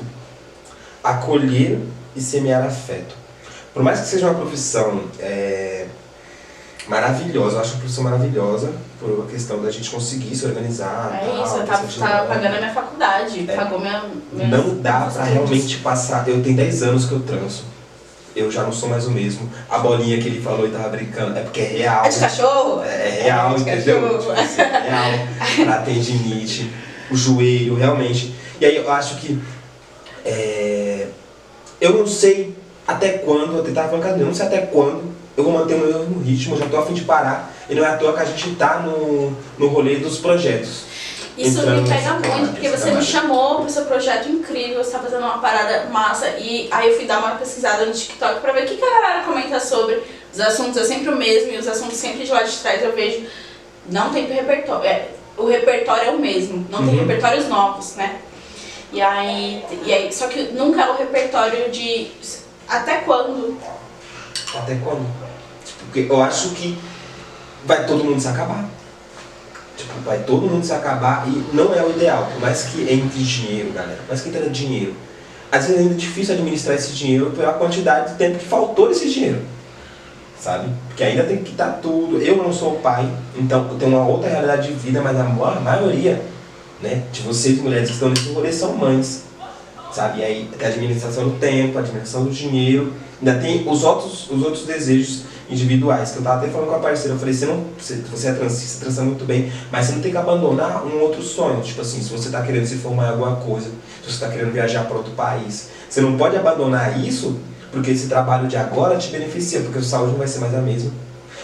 Acolher e semear afeto. Por mais que seja uma profissão maravilhosa, eu acho uma profissão maravilhosa, por a questão da gente conseguir se organizar. É tal, isso, eu questão de tava nome. pagando a minha faculdade, pagou minha. Não dá meus pra estudos. realmente passar. Eu tenho 10 anos que eu transo. Eu já não sou mais o mesmo. A bolinha que ele falou e tava brincando é porque é real. É de cachorro? É real, de entendeu? cachorro. Tipo assim, é real. Pra tendinite, o joelho, realmente. E aí eu acho que. Eu não sei até quando, eu tava falando, eu não sei até quando eu vou manter o meu ritmo, eu já tô a fim de parar. E não é à toa que a gente tá no rolê dos projetos. Isso Entrando me pega nessa muito, parte, porque essa você me camada. chamou pro seu projeto incrível, você tá fazendo uma parada massa, e aí eu fui dar uma pesquisada no TikTok pra ver o que a galera comenta sobre. Os assuntos é sempre o mesmo, e os assuntos sempre de lá de trás eu vejo, não tem repertório, o repertório é o mesmo, não tem repertórios novos, né? E aí, só que nunca é o repertório de até quando? Até quando? Tipo, porque eu acho que vai todo mundo se acabar. Tipo, vai todo mundo se acabar e não é o ideal. Por mais que entre dinheiro, galera, por mais que entre dinheiro, às vezes é ainda difícil administrar esse dinheiro pela quantidade de tempo que faltou esse dinheiro. Sabe? Porque ainda tem que quitar tudo. Eu não sou pai, então eu tenho uma outra realidade de vida, mas a maioria, né, de vocês mulheres que estão nesse rolê são mães. Sabe? E aí tem a administração do tempo, a administração do dinheiro, ainda tem os outros desejos individuais, que eu tava até falando com a parceira, eu falei, você é transista, você transa muito bem, mas você não tem que abandonar um outro sonho, tipo assim, se você tá querendo se formar em alguma coisa, se você tá querendo viajar para outro país, você não pode abandonar isso, porque esse trabalho de agora te beneficia, porque a sua saúde não vai ser mais a mesma.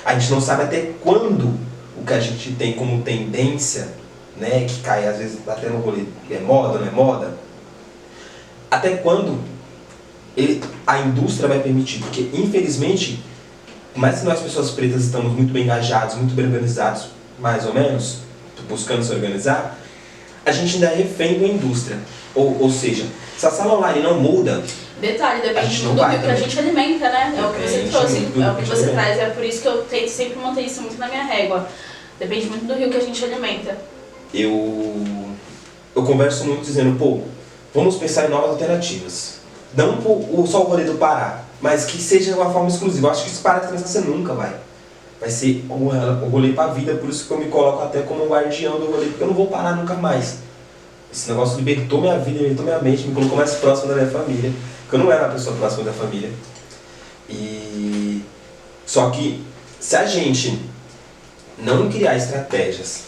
A gente não sabe até quando o que a gente tem como tendência, né, que cai às vezes até no rolê, é moda, não é moda, até quando a indústria vai permitir, porque infelizmente, por mais que nós pessoas pretas estamos muito bem engajados, muito bem organizados, mais ou menos, buscando se organizar, a gente ainda é refém da indústria. Ou seja, se a sala online não muda... Detalhe, A depende gente muito não do vai que a também. gente alimenta, né? É o que você Depende trouxe, muito do é o que que a gente você alimenta. traz, é por isso que eu tento sempre manter isso muito na minha régua. Depende muito do rio que a gente alimenta. Eu converso muito dizendo, pô, vamos pensar em novas alternativas. Não só o rolê do Pará, mas que seja de uma forma exclusiva. Eu acho que esse Pará de criança você nunca vai. Vai ser o rolê pra vida, por isso que eu me coloco até como um guardião do rolê, porque eu não vou parar nunca mais. Esse negócio libertou minha vida, libertou minha mente, me colocou mais próximo da minha família, porque eu não era uma pessoa próxima da família. Só que se a gente não criar estratégias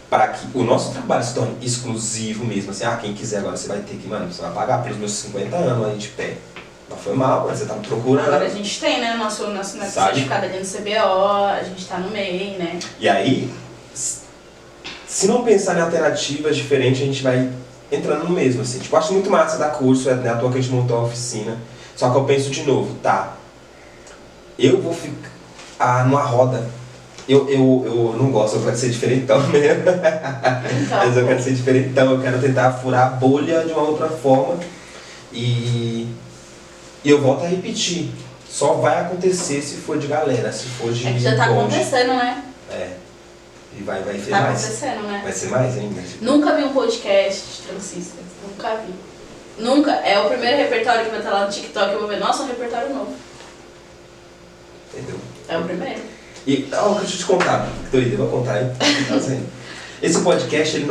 para que o nosso trabalho se torne exclusivo mesmo, assim, quem quiser agora você vai ter que, mano, você vai pagar pelos meus 50 anos aí de pé. Não foi mal, mas você tá me procurando. Agora a gente tem, né, nosso certificado ali no CBO, a gente tá no MEI, né? E aí, se não pensar em alternativas diferentes, a gente vai entrando no mesmo, assim. Tipo, eu acho muito massa dar curso, né, à toa que a gente montou a oficina. Só que eu penso de novo, tá, eu vou ficar numa roda. Eu não gosto, eu quero ser diferentão mesmo. Então, Mas eu quero ser diferentão, eu quero tentar furar a bolha de uma outra forma. E eu volto a repetir, só vai acontecer se for de galera, se for de é que já tá longe. acontecendo, né? E vai ser Tá mais. acontecendo, né? Vai ser mais ainda. Nunca vi um podcast de transistas, nunca vi. Nunca. É o primeiro repertório que vai estar lá no TikTok, eu vou ver, nossa, um repertório novo. Entendeu? É o primeiro. E, deixa eu te contar, doido, eu vou contar, hein? Esse podcast, ele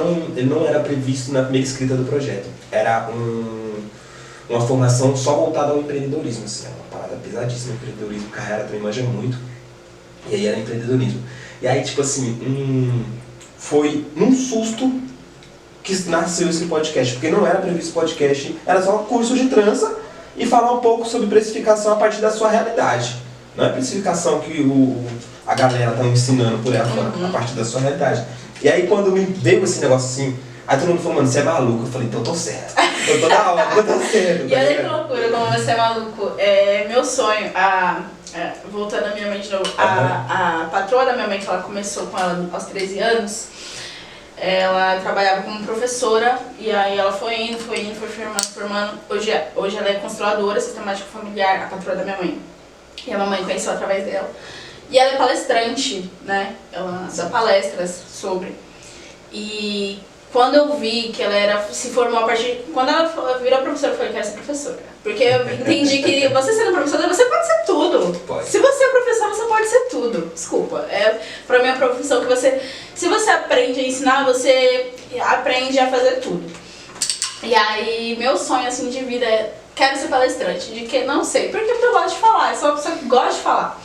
não era previsto na primeira escrita do projeto. Era uma formação só voltada ao empreendedorismo, assim, era uma parada pesadíssima, empreendedorismo, carreira também manja muito. E aí era empreendedorismo. E aí, tipo assim, foi num susto que nasceu esse podcast, porque não era previsto podcast, era só um curso de trança e falar um pouco sobre precificação a partir da sua realidade. Não é precificação que a galera tá ensinando por aí fora, a partir da sua realidade. E aí quando me veio esse negócio assim, aí todo mundo falou, mano, você é maluco. Eu falei, então eu tô certo. Eu tô da hora, eu tô certo. E olha que loucura, como você é maluco. É meu sonho, há voltando à minha mãe de novo, a patroa da minha mãe, que ela começou com ela aos 13 anos, ela trabalhava como professora e aí ela foi indo, foi formando. Hoje ela é consteladora sistemática familiar, a patroa da minha mãe. E a mamãe conheceu através dela. E ela é palestrante, né? Ela dá palestras sobre. E quando eu vi que ela se formou a partir... Quando ela virou professora, eu falei, quero ser professora. Porque eu entendi que você sendo professora, você pode ser tudo. Pode. Se você é professor, você pode ser tudo. Desculpa. Pra mim é a profissão que você... Se você aprende a ensinar, você aprende a fazer tudo. E aí, meu sonho, assim, de vida é... Quero ser palestrante. De que? Não sei. Porque eu gosto de falar. Eu sou uma pessoa que gosta de falar.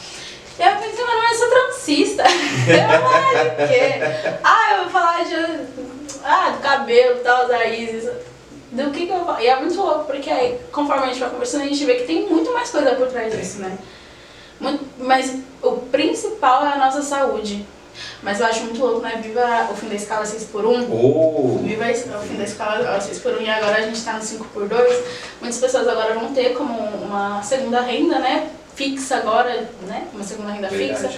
E aí eu pensei, mas eu sou transista. Eu vou falar de quê? Eu vou falar do cabelo e tal, da Isis. Do que eu vou falar? E é muito louco, porque aí, conforme a gente vai conversando, a gente vê que tem muito mais coisa por trás disso, né? Mas o principal é a nossa saúde. Mas eu acho muito louco, né? Viva o fim da escala 6x1. Viva o fim da escala 6x1 e agora a gente tá no 5x2. Muitas pessoas agora vão ter como uma segunda renda, né? Fixa agora, né? Uma segunda renda fixa.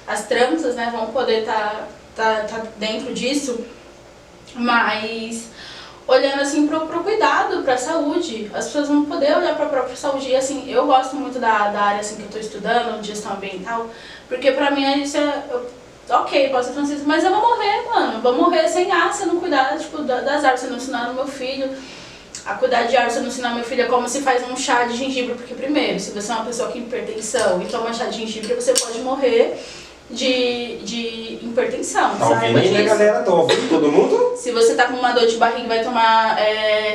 As tranças, né? Vão poder tá dentro disso. Mas olhando assim pro cuidado, pra saúde, as pessoas vão poder olhar pra própria saúde. E assim, eu gosto muito da área assim, que eu tô estudando, de gestão ambiental, porque pra mim isso ok, posso ser transista, mas eu vou morrer, mano. Eu vou morrer sem ar, se eu não cuidar tipo, das árvores, se eu não ensinar no meu filho a cuidar de árvores, se eu não ensinar meu filho como se faz um chá de gengibre. Porque primeiro, se você é uma pessoa com hipertensão e toma chá de gengibre, você pode morrer de hipertensão. Tá ouvindo aí, né, galera? Tá ouvindo todo mundo? Se você tá com uma dor de barriga e vai tomar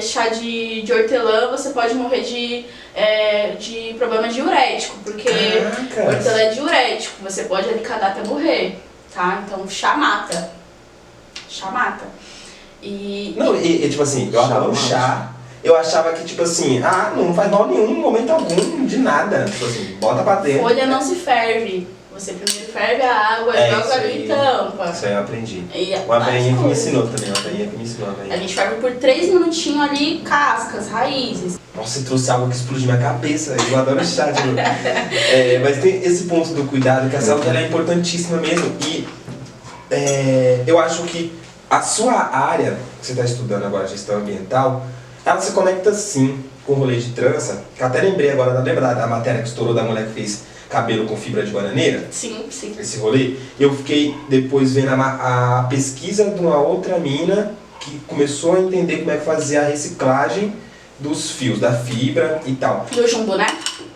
chá de hortelã, você pode morrer de problema diurético, porque hortelã é diurético, você pode ali cadar até morrer, tá? Então chá mata. Chá mata. E tipo assim, eu adoro chá. Eu achava que, tipo assim, não faz mal nenhum, em momento algum, de nada. Tipo assim, bota pra dentro. Folha não se ferve. Você primeiro ferve a água, joga ali e tampa. Isso aí eu aprendi. Uma velhinha que me ensinou também, A gente ferve por 3 minutinhos ali, cascas, raízes. Nossa, você trouxe algo que explodiu minha cabeça. Eu adoro chá, tipo. Mas tem esse ponto do cuidado, que a saúde ela é importantíssima mesmo. E eu acho que a sua área, que você está estudando agora, gestão ambiental, ela se conecta sim com o rolê de trança. Que eu até lembrei agora, da matéria que estourou da mulher que fez cabelo com fibra de bananeira. Sim, sim. Esse rolê. Eu fiquei depois vendo a pesquisa de uma outra mina que começou a entender como é que fazia a reciclagem dos fios, da fibra e tal. Do jumbo, né?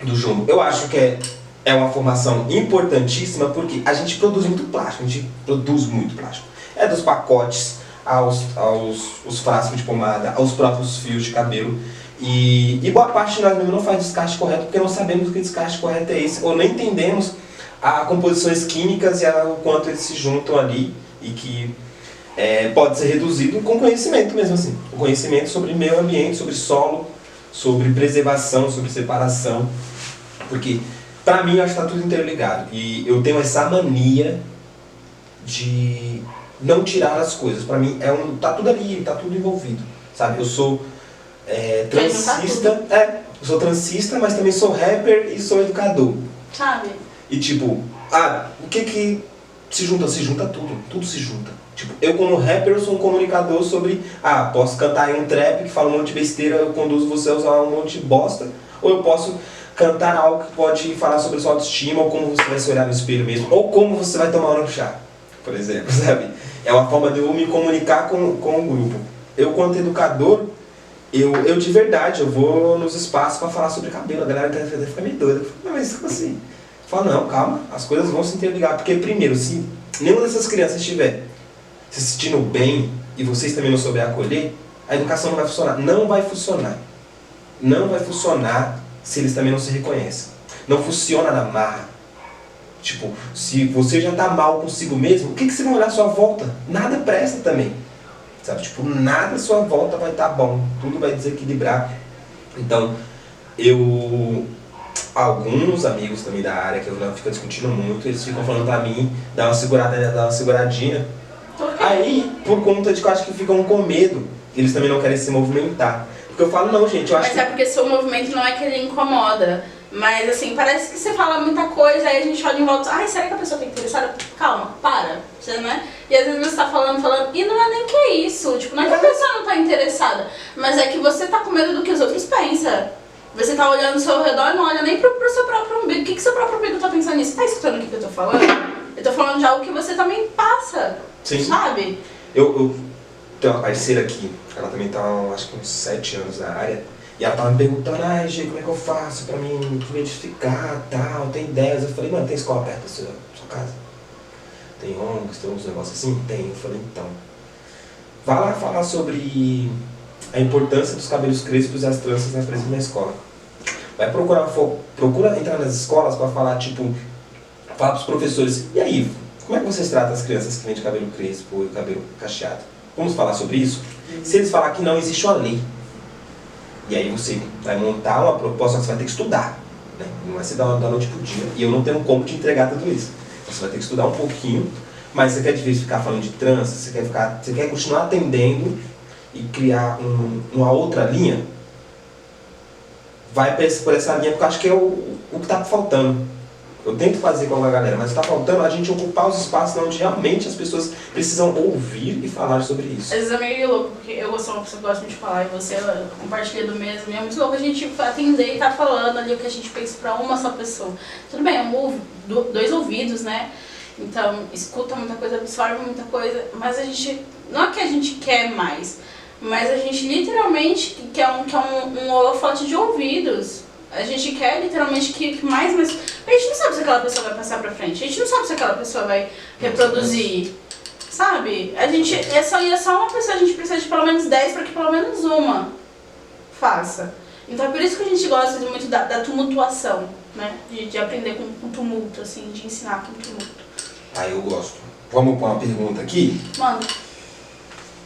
Do jumbo. Eu acho que é uma formação importantíssima porque a gente produz muito plástico. É dos pacotes aos frascos de pomada, aos próprios fios de cabelo. E boa parte de nós mesmo não faz descarte correto porque não sabemos que descarte correto é esse, ou nem entendemos as composições químicas e o quanto eles se juntam ali e que pode ser reduzido com conhecimento mesmo assim. O conhecimento sobre meio ambiente, sobre solo, sobre preservação, sobre separação. Porque, pra mim, eu acho que tá tudo interligado. E eu tenho essa mania de não tirar as coisas. Pra mim, tá tudo ali, tá tudo envolvido. Sabe? Eu sou transista. Eu sou transista, mas também sou rapper e sou educador. Sabe? E tipo, o que se junta? Se junta tudo. Tudo se junta. Tipo, eu como rapper eu sou um comunicador sobre, posso cantar em um trap que fala um monte de besteira, eu conduzo você a usar um monte de bosta, ou eu posso cantar algo que pode falar sobre sua autoestima, ou como você vai se olhar no espelho mesmo, ou como você vai tomar um chá, por exemplo, sabe? É uma forma de eu me comunicar com o grupo. Eu, quanto educador, eu de verdade, eu vou nos espaços para falar sobre cabelo, a galera até fica meio doida. Mas como assim? Eu falo, não, calma, as coisas vão se interligar, porque primeiro, se nenhuma dessas crianças estiver se sentindo bem e vocês também não souberem acolher, a educação não vai funcionar. Não vai funcionar. Não vai funcionar se eles também não se reconhecem. Não funciona na marra. Tipo, se você já tá mal consigo mesmo, o que você vai olhar à sua volta? Nada presta também. Sabe? Tipo, nada à sua volta vai estar bom. Tudo vai desequilibrar. Então, alguns amigos também da área, que eu não fico discutindo muito, eles ficam falando pra mim, dar uma seguradinha. Aí, por conta de que eu acho que ficam com medo, eles também não querem se movimentar. Porque eu falo, não, gente, eu acho Mas é porque seu movimento não é que ele incomoda. Mas assim, parece que você fala muita coisa, aí a gente olha em volta, ai, será que a pessoa tá interessada? Calma, para, você, né? E às vezes você tá falando, e não é nem que é isso, tipo, não é que a pessoa não tá interessada, mas é que você tá com medo do que os outros pensam. Você tá olhando ao seu redor e não olha nem pro seu próprio umbigo. O que seu próprio umbigo tá pensando nisso? Você tá escutando o que eu tô falando? Eu tô falando de algo que você também passa, Sim. sabe? Eu tenho uma parceira aqui, ela também tá, acho que uns 7 anos na área, e ela tava me perguntando, ai, Gê, como é que eu faço pra me identificar, tal, tem ideias? Eu falei, mano, tem escola perto da sua casa? Tem ONGs, tem uns negócios assim? Tem. Eu falei, então, vai lá falar sobre a importância dos cabelos crespos e as tranças na presença na escola. Vai procura entrar nas escolas pra falar, tipo, falar pros professores, e aí, como é que vocês tratam as crianças que têm de cabelo crespo e cabelo cacheado? Vamos falar sobre isso? Se eles falar que não existe uma lei, e aí você vai montar uma proposta, você vai ter que estudar, né? Não vai ser da noite pro dia, e eu não tenho como te entregar tudo isso. Você vai ter que estudar um pouquinho, mas você quer de vez ficar falando de trança, você quer continuar atendendo e criar uma outra linha, vai por essa linha, porque eu acho que é o que está faltando. Eu tento fazer com a galera, mas está faltando a gente ocupar os espaços onde realmente as pessoas precisam ouvir e falar sobre isso. Às vezes é meio louco, porque eu sou uma pessoa que gosta muito de falar e você compartilha do mesmo. E é muito louco a gente atender e tá falando ali o que a gente pensa pra uma só pessoa. Tudo bem, dois ouvidos, né? Então, escuta muita coisa, absorve muita coisa, mas a gente, não é que a gente quer mais, mas a gente literalmente quer um holofote de ouvidos. A gente quer literalmente que mais, mas a gente não sabe se aquela pessoa vai passar pra frente, a gente não sabe se aquela pessoa vai reproduzir, sabe? A gente, é só uma pessoa, a gente precisa de pelo menos 10 para que pelo menos uma faça. Então é por isso que a gente gosta muito da tumultuação, né? De aprender com tumulto, assim, de ensinar com tumulto. Ah, eu gosto. Vamos pôr uma pergunta aqui? Manda.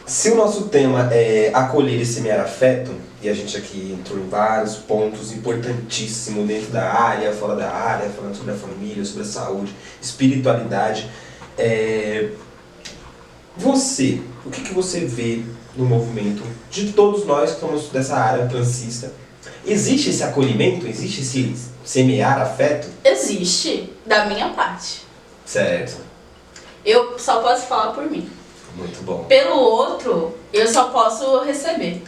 Se o nosso tema é acolher e semear afeto, e a gente aqui entrou em vários pontos importantíssimos dentro da área, fora da área, falando sobre a família, sobre a saúde, espiritualidade, o que você vê no movimento de todos nós que somos dessa área transista? Existe esse acolhimento? Existe esse semear afeto? Existe, da minha parte. Certo. Eu só posso falar por mim. Muito bom. Pelo outro, eu só posso receber.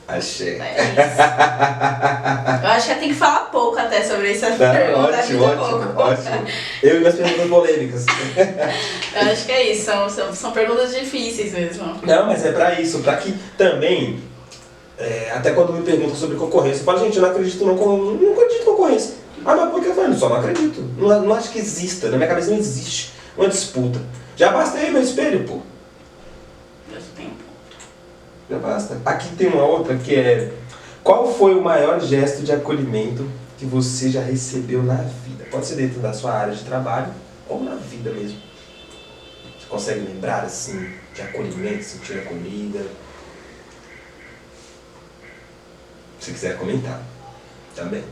Achei. É isso. Eu acho que tem que falar pouco até sobre essa pergunta. Ótimo. Eu e minhas perguntas polêmicas. Eu acho que é isso, são perguntas difíceis mesmo. Não, mas é pra isso, pra que também, até quando me perguntam sobre concorrência, eu falo, gente, eu não acredito não acredito em concorrência. Ah, mas por que eu falo? Só não acredito. Não acho que exista, na minha cabeça não existe uma disputa. Já basta aí meu espelho, pô. Já basta. Aqui tem uma outra que é: qual foi o maior gesto de acolhimento que você já recebeu na vida? Pode ser dentro da sua área de trabalho ou na vida mesmo. Você consegue lembrar, assim, de acolhimento, sentir acolhida? Se quiser comentar, também.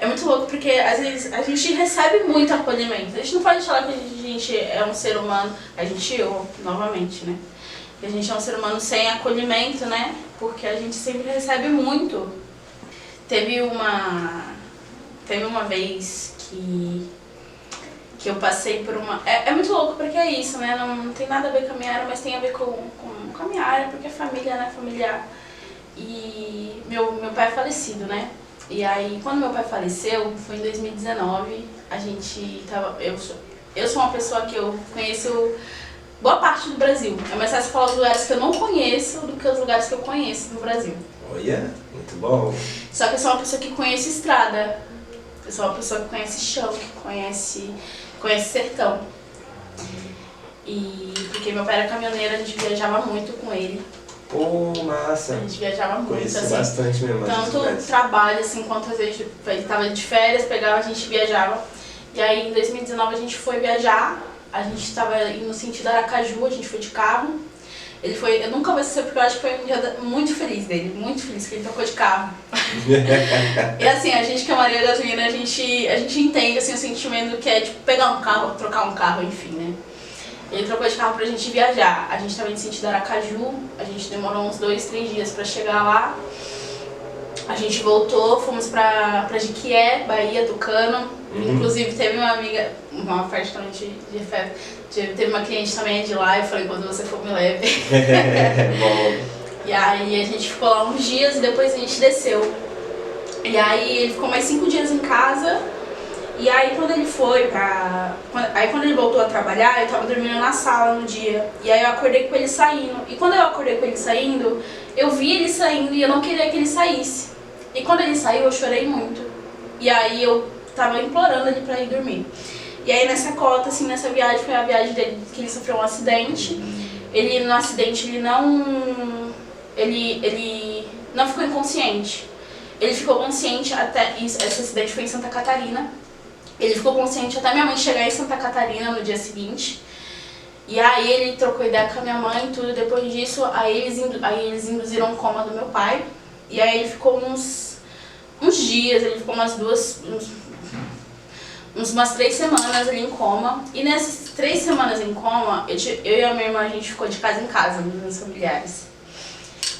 É muito louco porque às vezes a gente recebe muito acolhimento. A gente não pode falar que a gente é um ser humano, novamente, né? Que a gente é um ser humano sem acolhimento, né? Porque a gente sempre recebe muito. Teve uma vez que eu passei por uma... É muito louco porque é isso, né? Não tem nada a ver com a minha área, mas tem a ver com a minha área, porque é família, né? Familiar. E meu pai é falecido, né? E aí, quando meu pai faleceu, foi em 2019, a gente tava... Eu sou uma pessoa que eu conheço boa parte do Brasil. É mais fácil falar os lugares que eu não conheço do que os lugares que eu conheço no Brasil. Olha, muito bom. Só que eu sou uma pessoa que conhece estrada. Eu sou uma pessoa que conhece chão, que conhece sertão. E porque meu pai era caminhoneiro, a gente viajava muito com ele. Pô, massa. A gente viajava muito, conheci assim. Bastante mesmo. Tanto trabalho, assim, quanto às vezes ele tava de férias, pegava, a gente viajava. E aí em 2019 a gente foi viajar, a gente tava indo no sentido Aracaju, a gente foi de carro. Eu nunca vou esquecer porque eu acho que foi um dia muito feliz dele, muito feliz, que ele tocou de carro. E assim, a gente que é Maria Gasolina, a gente entende assim, o sentimento que é tipo pegar um carro, trocar um carro, enfim, né? Ele trocou de carro pra gente viajar. A gente tava indo sentido Aracaju, a gente demorou uns 2, 3 dias pra chegar lá. A gente voltou, fomos pra Jiquié, Bahia, Tucano. Inclusive teve uma amiga, uma parte também de festa, teve uma cliente também de lá, eu falei, quando você for me leve. Bom. E aí a gente ficou lá uns dias e depois a gente desceu. E aí ele ficou mais 5 dias em casa. E aí quando ele foi quando ele voltou a trabalhar, eu tava dormindo na sala no dia. E aí eu acordei com ele saindo. E quando eu acordei com ele saindo, eu vi ele saindo e eu não queria que ele saísse. E quando ele saiu, eu chorei muito. E aí eu tava implorando ele pra ir dormir. E aí nessa cota, assim, nessa viagem, foi a viagem dele que ele sofreu um acidente. No acidente, ele não ficou inconsciente. Ele ficou consciente até... Esse acidente foi em Santa Catarina. Ele ficou consciente até minha mãe chegar em Santa Catarina no dia seguinte. E aí ele trocou ideia com a minha mãe e tudo. Depois disso, aí eles induziram um coma do meu pai. E aí ele ficou uns dias, ele ficou umas 3 semanas ali em coma. E nessas 3 semanas em coma, eu e a minha irmã, a gente ficou de casa em casa, nos meus familiares.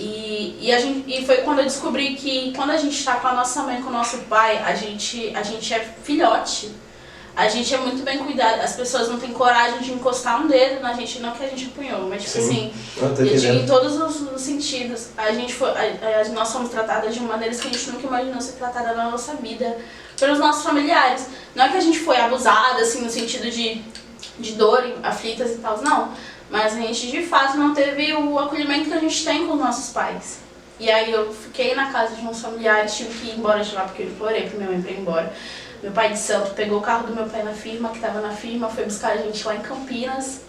E foi quando eu descobri que quando a gente tá com a nossa mãe, com o nosso pai, a gente é filhote. A gente é muito bem cuidado. As pessoas não têm coragem de encostar um dedo na gente, não que a gente apunhou, mas tipo assim, eu digo em todos os sentidos. Nós fomos tratadas de maneiras que a gente nunca imaginou ser tratada na nossa vida, pelos nossos familiares. Não é que a gente foi abusada, assim, no sentido de dor, aflitas e tal, não. Mas a gente, de fato, não teve o acolhimento que a gente tem com os nossos pais. E aí eu fiquei na casa de uns familiares, tive que ir embora de lá porque eu implorei pra minha mãe pra ir embora. Meu pai de santo pegou o carro do meu pai na firma, que estava na firma, foi buscar a gente lá em Campinas,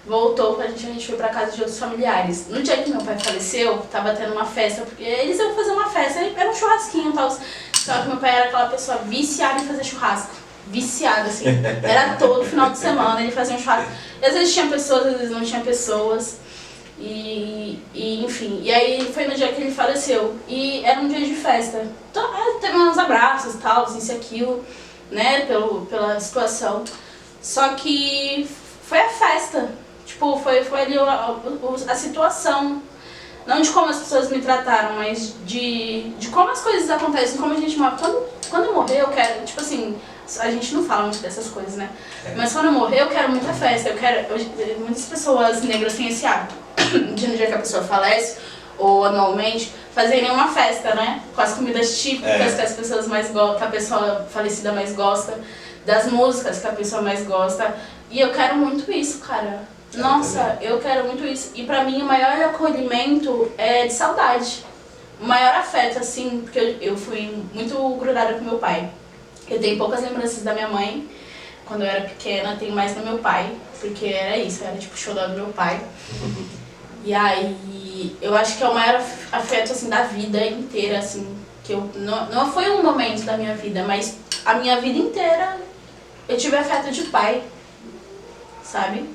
voltou a gente foi pra casa de outros familiares. No dia que meu pai faleceu, tava tendo uma festa, porque eles iam fazer uma festa, era um churrasquinho e tal. Só que meu pai era aquela pessoa viciada em fazer churrasco. Viciado, assim. Era todo final de semana, ele fazia um churrasco. E às vezes tinha pessoas, às vezes não tinha pessoas. Enfim, e aí foi no dia que ele faleceu. E era um dia de festa. Então, teve uns abraços e tal, isso e aquilo, né, pela situação. Só que foi a festa. Tipo, foi ali a situação. Não de como as pessoas me trataram, mas de como as coisas acontecem, como a gente morre. Quando eu morrer, eu quero, tipo assim, a gente não fala muito dessas coisas, né? Mas quando eu morrer, eu quero muita festa. Muitas pessoas negras têm esse hábito de no dia que a pessoa falece, ou anualmente, fazerem uma festa, né? Com as comidas típicas que as pessoas mais gostam, que a pessoa falecida mais gosta, das músicas que a pessoa mais gosta. E eu quero muito isso, cara. Nossa, eu quero muito isso. E pra mim o maior acolhimento é de saudade. O maior afeto, assim, porque eu fui muito grudada com meu pai. Eu tenho poucas lembranças da minha mãe. Quando eu era pequena, tenho mais do meu pai. Porque era isso, era tipo o xodó do meu pai. E aí, eu acho que é o maior afeto, assim, da vida inteira, assim. Que eu, não foi um momento da minha vida, mas a minha vida inteira eu tive afeto de pai, sabe?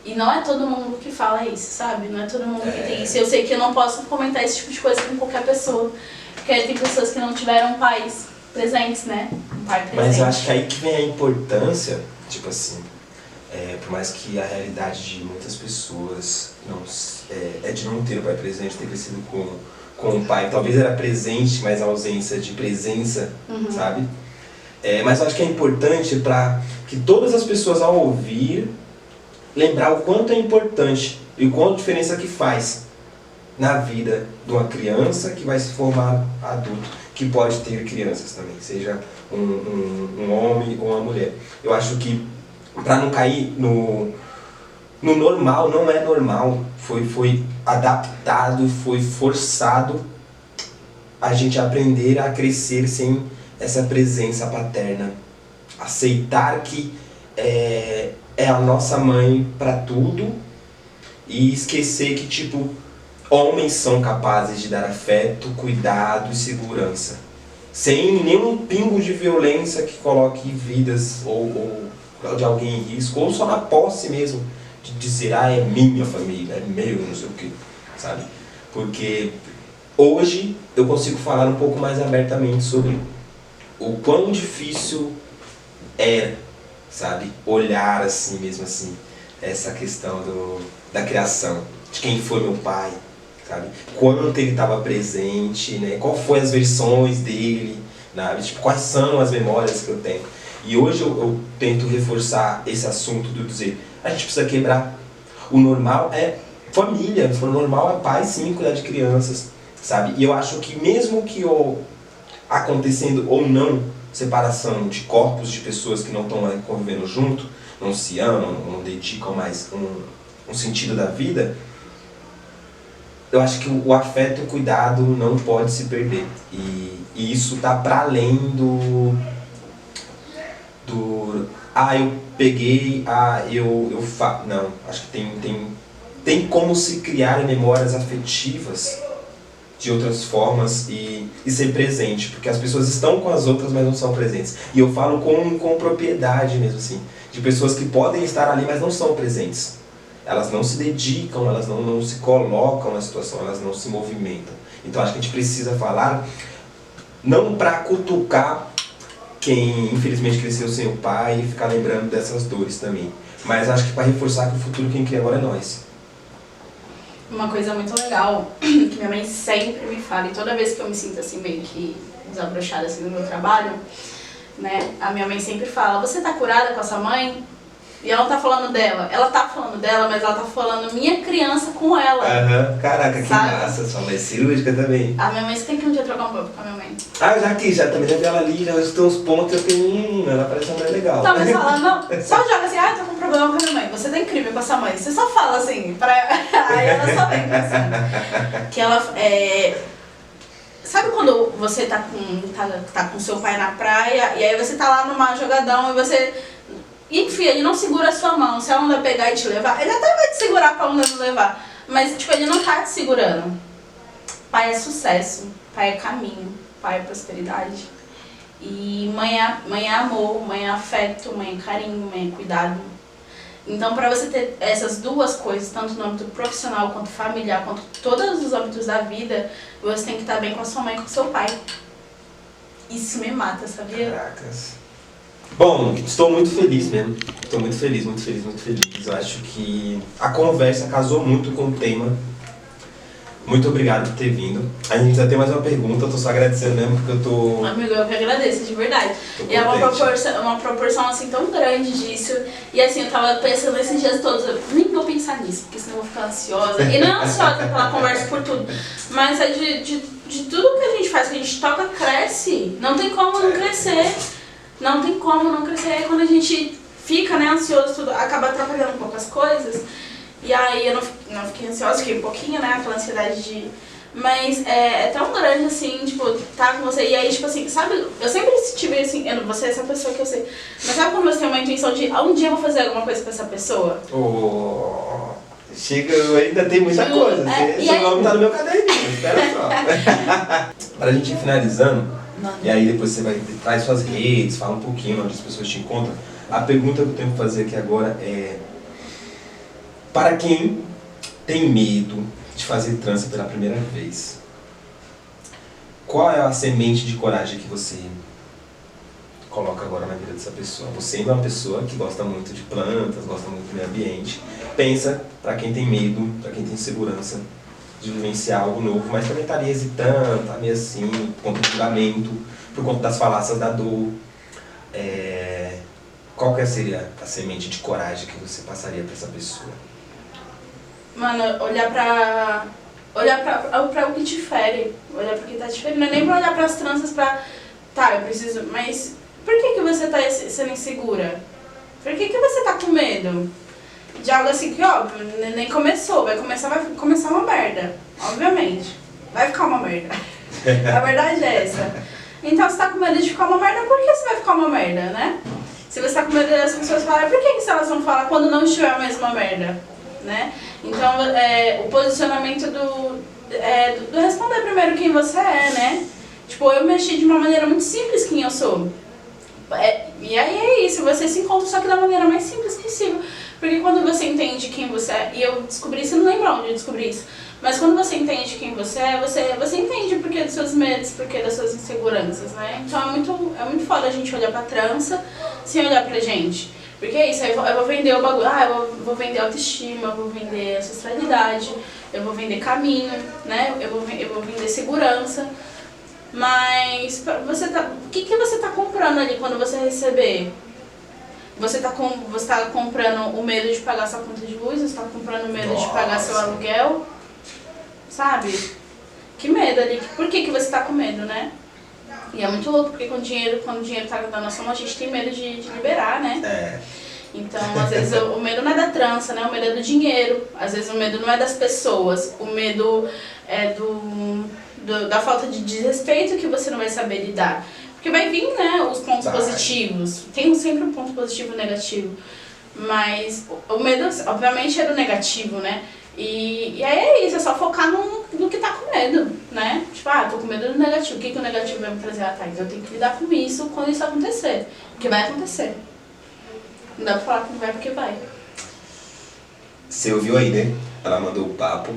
E não é todo mundo que fala isso, sabe? Não é todo mundo que tem isso. Eu sei que eu não posso comentar esse tipo de coisa com qualquer pessoa. Porque tem pessoas que não tiveram pais presentes, né? Um pai presente. Mas eu acho que aí que vem a importância, tipo assim, por mais que a realidade de muitas pessoas é de não ter o pai presente, ter crescido com o pai. Talvez era presente, mas a ausência de presença, sabe? Mas eu acho que é importante para que todas as pessoas, ao ouvir, lembrar o quanto é importante e o quanto diferença que faz na vida de uma criança que vai se formar adulto, que pode ter crianças também, seja um homem ou uma mulher. Eu acho que para não cair no normal, não é normal, foi adaptado, foi forçado a gente aprender a crescer sem essa presença paterna, aceitar que é a nossa mãe para tudo e esquecer que, tipo, homens são capazes de dar afeto, cuidado e segurança, sem nenhum pingo de violência que coloque vidas ou de alguém em risco, ou só na posse mesmo, de dizer, é minha família, é meu, não sei o que, sabe? Porque hoje eu consigo falar um pouco mais abertamente sobre o quão difícil é, sabe, olhar assim mesmo assim, essa questão da criação, de quem foi meu pai, sabe? Quanto ele estava presente, né? Qual foi as versões dele, sabe? Tipo, quais são as memórias que eu tenho. E hoje eu tento reforçar esse assunto de dizer, a gente precisa quebrar. O normal é família, o normal é pai sim cuidar de crianças, sabe? E eu acho que mesmo que acontecendo ou não separação de corpos de pessoas que não estão convivendo junto, não se amam, não dedicam mais um sentido da vida, eu acho que o afeto e o cuidado não pode se perder. E isso tá para além eu peguei, não, acho que tem como se criar memórias afetivas de outras formas e ser presente, porque as pessoas estão com as outras, mas não são presentes. E eu falo com propriedade mesmo, assim, de pessoas que podem estar ali, mas não são presentes. Elas não se dedicam, elas não se colocam na situação, elas não se movimentam. Então acho que a gente precisa falar, não para cutucar quem infelizmente cresceu sem o pai e ficar lembrando dessas dores também, mas acho que para reforçar que o futuro quem cria agora é nós. Uma coisa muito legal que minha mãe sempre me fala, e toda vez que eu me sinto assim meio que desabrochada assim no meu trabalho, né, a minha mãe sempre fala, você tá curada com a sua mãe? E ela não tá falando dela, mas ela tá falando minha criança com ela. Aham, caraca, que sabe? massa, sua mãe é cirúrgica também. A minha mãe, você tem que um dia trocar um papo com a minha mãe. Ah, já também já vi ela ali, já estou uns pontos, eu tenho, ela parece uma mulher legal. Tá, mas fala, não, só joga assim, tô com um problema com a minha mãe, você tá incrível com a sua mãe, você só fala assim, aí ela só vem assim. Que ela, sabe quando você tá com seu pai na praia, e aí você tá lá numa jogadão e você... Enfim, ele não segura a sua mão, se a onda pegar e te levar, ele até vai te segurar pra onda não levar, mas tipo, ele não tá te segurando. Pai é sucesso, pai é caminho, pai é prosperidade. E mãe é amor, mãe é afeto, mãe é carinho, mãe é cuidado. Então pra você ter essas duas coisas, tanto no âmbito profissional quanto familiar, quanto todos os âmbitos da vida, você tem que estar bem com a sua mãe e com o seu pai. Isso me mata, sabia? Caracas. Bom, estou muito feliz mesmo. Estou muito feliz, muito feliz, muito feliz. Eu acho que a conversa casou muito com o tema. Muito obrigado por ter vindo. A gente já tem mais uma pergunta, eu tô só agradecendo mesmo porque eu tô... Amigo, eu que agradeço, de verdade. E é uma proporção assim tão grande disso. E assim, eu tava pensando esses dias todos, eu nem vou pensar nisso, porque senão eu vou ficar ansiosa. E não é ansiosa pela conversa por tudo, mas é de tudo que a gente faz, que a gente toca, cresce. Não tem como não crescer. Não tem como não crescer. Aí quando a gente fica, né, ansioso, tudo acaba atrapalhando um pouco as coisas. E aí eu não fiquei ansiosa, fiquei um pouquinho, né, aquela ansiedade de... Mas é tão grande assim, tipo, tá com você. E aí, tipo assim, sabe, eu sempre tive assim, você é essa pessoa que eu sei. Mas sabe quando você tem uma intuição de um dia eu vou fazer alguma coisa com essa pessoa? Chega, eu ainda tem muita coisa. Seu nome tá no meu caderninho, espera só. Pra gente ir finalizando, e aí depois você vai traz suas redes, fala um pouquinho onde as pessoas te encontram. A pergunta que eu tenho que fazer aqui agora é: para quem tem medo de fazer trança pela primeira vez, qual é a semente de coragem que você coloca agora na vida dessa pessoa? Você é uma pessoa que gosta muito de plantas, gosta muito do meio ambiente. Pensa, para quem tem medo, para quem tem insegurança de vivenciar algo novo, mas também estaria hesitando, tá meio assim, por conta do julgamento, por conta das falácias da dor. Qual que seria a semente de coragem que você passaria para essa pessoa? Mano, olhar pra o que te fere, olhar pro que tá te ferindo, não é nem pra olhar pras tranças eu preciso, mas por que você tá sendo insegura? Por que você tá com medo? De algo assim que, óbvio, nem começou, vai começar uma merda, obviamente, vai ficar uma merda, a verdade é essa. Então você tá com medo de ficar uma merda, por que você vai ficar uma merda, né? Se você tá com medo das pessoas falarem, por que elas vão falar quando não estiver mais uma merda, né? Então, o posicionamento do responder primeiro quem você é, né? Tipo, eu mexi de uma maneira muito simples quem eu sou. E aí é isso, você se encontra só que da maneira mais simples possível. Porque quando você entende quem você é, e eu descobri isso, não lembro onde eu descobri isso, mas quando você entende quem você é, você entende o porquê dos seus medos, o porquê das suas inseguranças, né? Então é muito foda a gente olhar pra trança sem olhar pra gente. Porque é isso, aí eu vou vender o bagulho, eu vou vender autoestima, eu vou vender ancestralidade, eu vou vender caminho, né? Eu vou vender segurança. Mas o que você tá comprando ali quando você receber? Você tá comprando o medo de pagar sua conta de luz, você tá comprando o medo de pagar seu aluguel, sabe? Que medo ali, por que você tá com medo, né? E é muito louco, porque quando o dinheiro tá na nossa mão, a gente tem medo de liberar, né? Então, às vezes, o medo não é da trança, né? O medo é do dinheiro. Às vezes, o medo não é das pessoas. O medo é da falta de desrespeito que você não vai saber lidar. Porque vai vir, né, os pontos positivos. Tem sempre um ponto positivo e negativo. Mas o medo, obviamente, é do negativo, né? E aí é isso, é só focar no que tá com medo, né? Tipo, tô com medo do negativo. O que o negativo vai me trazer atrás? Eu tenho que lidar com isso quando isso acontecer. Porque vai acontecer. Não dá pra falar que não vai, porque vai. Você ouviu aí, né? Ela mandou o papo.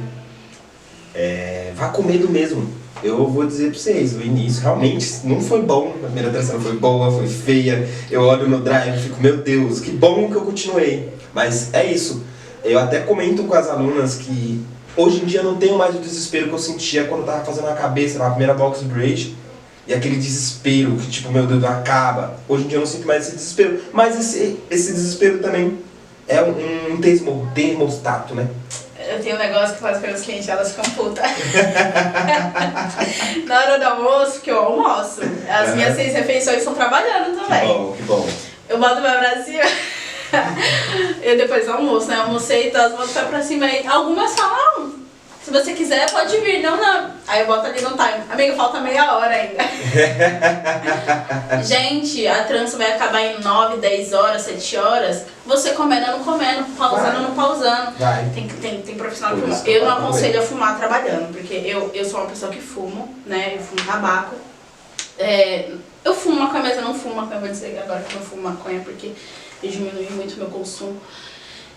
Vá com medo mesmo. Eu vou dizer pra vocês, o início realmente não foi bom. A primeira tração foi boa, foi feia. Eu olho no drive e fico, meu Deus, que bom que eu continuei. Mas é isso. Eu até comento com as alunas que hoje em dia eu não tenho mais o desespero que eu sentia quando eu tava fazendo a cabeça na primeira box braid. E aquele desespero que tipo, meu Deus, não acaba. Hoje em dia eu não sinto mais esse desespero. Mas esse desespero também é um termostato, né? Eu tenho um negócio que faz pelos clientes, elas ficam putas. Na hora do almoço, que eu almoço, as minhas 6 refeições estão trabalhando também. Que bom. Eu boto meu Brasil. Eu depois do almoço, né? Almocei, então elas botam pra cima aí. Algumas falam, se você quiser, pode vir. Não. Aí eu boto ali no time. Amigo, falta meia hora ainda. Gente, a trança vai acabar em 9, 10 horas, 7 horas. Você comendo ou não comendo, pausando ou não pausando. Tem profissional que fuma. Eu não aconselho a fumar trabalhando, porque eu sou uma pessoa que fumo, né? Eu fumo tabaco. Eu fumo maconha, mas eu não fumo maconha. Vou dizer agora que eu não fumo maconha, porque eu diminui muito o meu consumo.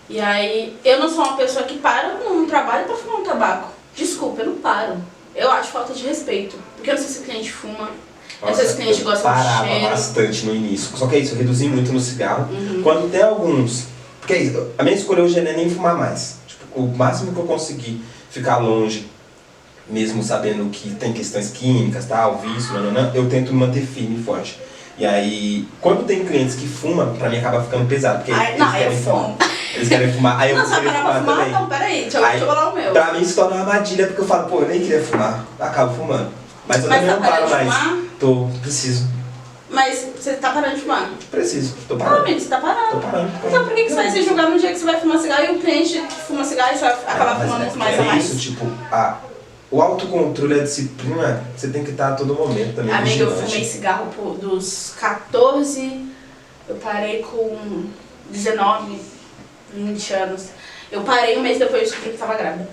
E aí, eu não sou uma pessoa que para num trabalho pra fumar um tabaco. Desculpa, eu não paro. Eu acho falta de respeito. Porque eu não sei se o cliente fuma, eu não sei se o cliente gosta de cheiro. Eu parava bastante no início. Só que é isso, eu reduzi muito no cigarro. Quando tem alguns... Porque é isso, a minha escolha hoje não é nem fumar mais. Tipo, o máximo que eu conseguir ficar longe, mesmo sabendo que tem questões químicas, tal, vício, eu tento me manter firme e forte. E aí, quando tem clientes que fumam, pra mim acaba ficando pesado. Porque eles querem fumar, aí eu não, queria fumar também. Não, peraí, deixa eu falar o meu. Pra mim se torna uma armadilha, porque eu falo, eu nem queria fumar, acabo fumando. Mas eu também não paro mais. Preciso. Mas você tá parando de fumar? Preciso, tô parando. Amigo, você tá parando. Tô parando. Então por que você vai se julgar no dia que você vai fumar cigarro e o cliente que fuma cigarro e você vai acabar fumando muito mais a mais? Isso, tipo, o autocontrole, a disciplina, você tem que estar a todo momento também. Amiga, eu fumei cigarro dos 14, eu parei com 19, 20 anos. Eu parei um mês depois de descobrir que estava grávida.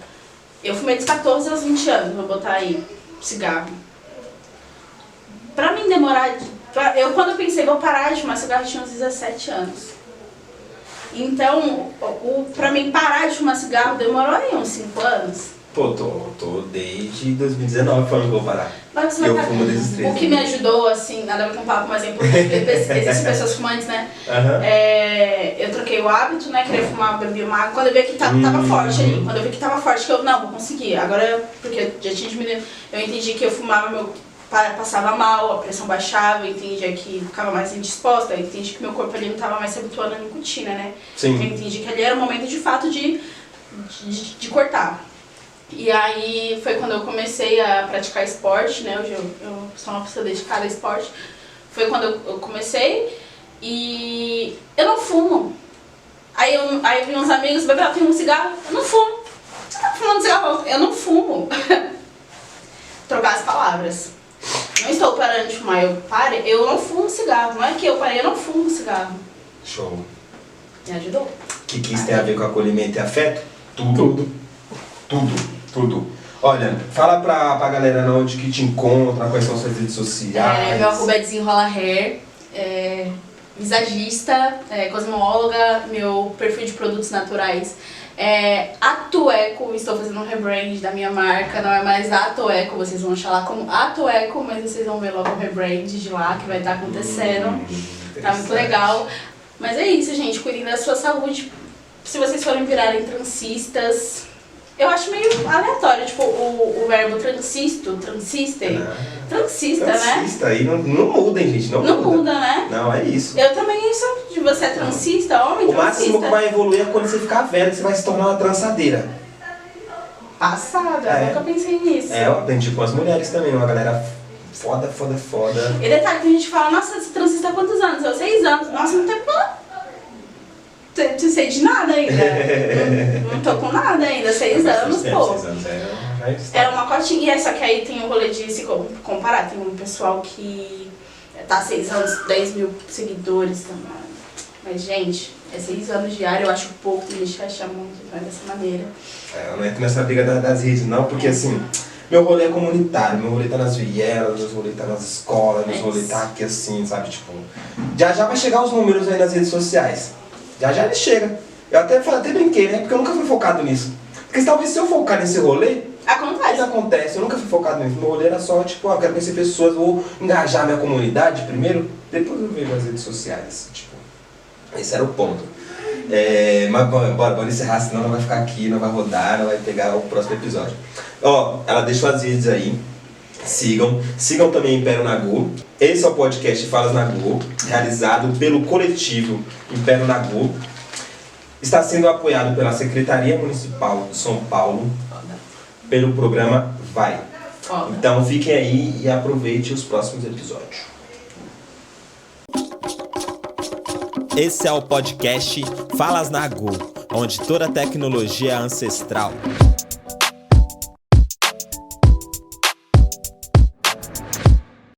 Eu fumei dos 14 aos 20 anos, vou botar aí, cigarro. Pra mim demorar... Quando eu pensei, vou parar de fumar cigarro, eu tinha uns 17 anos. Então, pra mim parar de fumar cigarro demorou aí uns 5 anos. Pô, tô desde 2019 falando que vou parar. Mas você vai fumo desde os 13. O que me ajudou, assim, nada a ver com papo, mas é importante, porque existem pessoas fumantes, né? Eu troquei o hábito, né? Queria fumar, beber uma água. Quando eu vi que tava forte ali, quando eu vi que tava forte, que eu, não, vou conseguir. Agora, porque eu já tinha diminuído, eu entendi que eu fumava, passava mal, a pressão baixava, eu entendi que ficava mais indisposta, eu entendi que meu corpo ali não tava mais se habituando à nicotina, né? Sim. Eu entendi que ali era o momento de fato de cortar. E aí foi quando eu comecei a praticar esporte, né? Hoje eu sou uma pessoa dedicada a esporte. Foi quando eu comecei e eu não fumo. Aí vi uns amigos, bebê, tem um cigarro? Eu não fumo. Você tá fumando cigarro? Eu não fumo. Trocar as palavras. Não estou parando de fumar, eu não fumo cigarro. Não é que eu parei, eu não fumo cigarro. Show. Me ajudou. O que isso tem a ver com acolhimento e afeto? Tudo. Olha, fala pra galera onde que te encontra, quais são suas redes sociais. Meu arroba é Desenrola Hair, visagista, cosmóloga, meu perfil de produtos naturais é Atueco, estou fazendo um rebrand da minha marca, não é mais Atueco, vocês vão achar lá como Atueco, mas vocês vão ver logo o rebrand de lá que vai estar acontecendo, tá muito legal. Mas é isso, gente. Cuidem da sua saúde. Se vocês forem virarem transistas... Eu acho meio aleatório, tipo, o verbo transista, né? Transista aí não muda, hein, gente? Não muda, né? Não, é isso. Eu também sou de você é transista, homem o transista. máximo que vai evoluir é quando você ficar velho, que você vai se tornar uma trançadeira. Passada, eu nunca pensei nisso. Eu aprendi com as mulheres também, uma galera foda. E detalhe que a gente fala, nossa, você transista há quantos anos? Eu 6 anos. Nossa, não tem sei de nada ainda. não tô com nada ainda, 6 anos, pô. 6 anos é uma cotinha. E só que aí tem o rolê de se comparar. Tem um pessoal que tá 6 anos, 10 mil seguidores também. Mas, gente, 6 anos diário, eu acho pouco, tem gente que acha muito, vai dessa maneira. Eu não entro nessa briga das redes, não, porque assim, meu rolê é comunitário, meu rolê tá nas vielas, meu rolê tá nas escolas, meu rolê tá aqui assim, sabe, tipo... Já vai chegar os números aí nas redes sociais. Já ele chega. Eu até brinquei, né? Porque eu nunca fui focado nisso. Porque talvez se eu focar nesse rolê... Acontece. Eu nunca fui focado nisso. Meu rolê era só, tipo, eu quero conhecer pessoas, vou engajar minha comunidade primeiro, depois eu vejo as redes sociais. Tipo, esse era o ponto. Mas bora encerrar, senão não vai ficar aqui, não vai rodar, não vai pegar o próximo episódio. Ela deixou as redes aí. Sigam também Império Nagô. Esse é o podcast Falas Nagô, realizado pelo coletivo Império Nagô. Está sendo apoiado pela Secretaria Municipal de São Paulo, pelo programa Vai. Então fiquem aí e aproveite os próximos episódios. Esse é o podcast Falas Nagô, onde toda tecnologia é ancestral.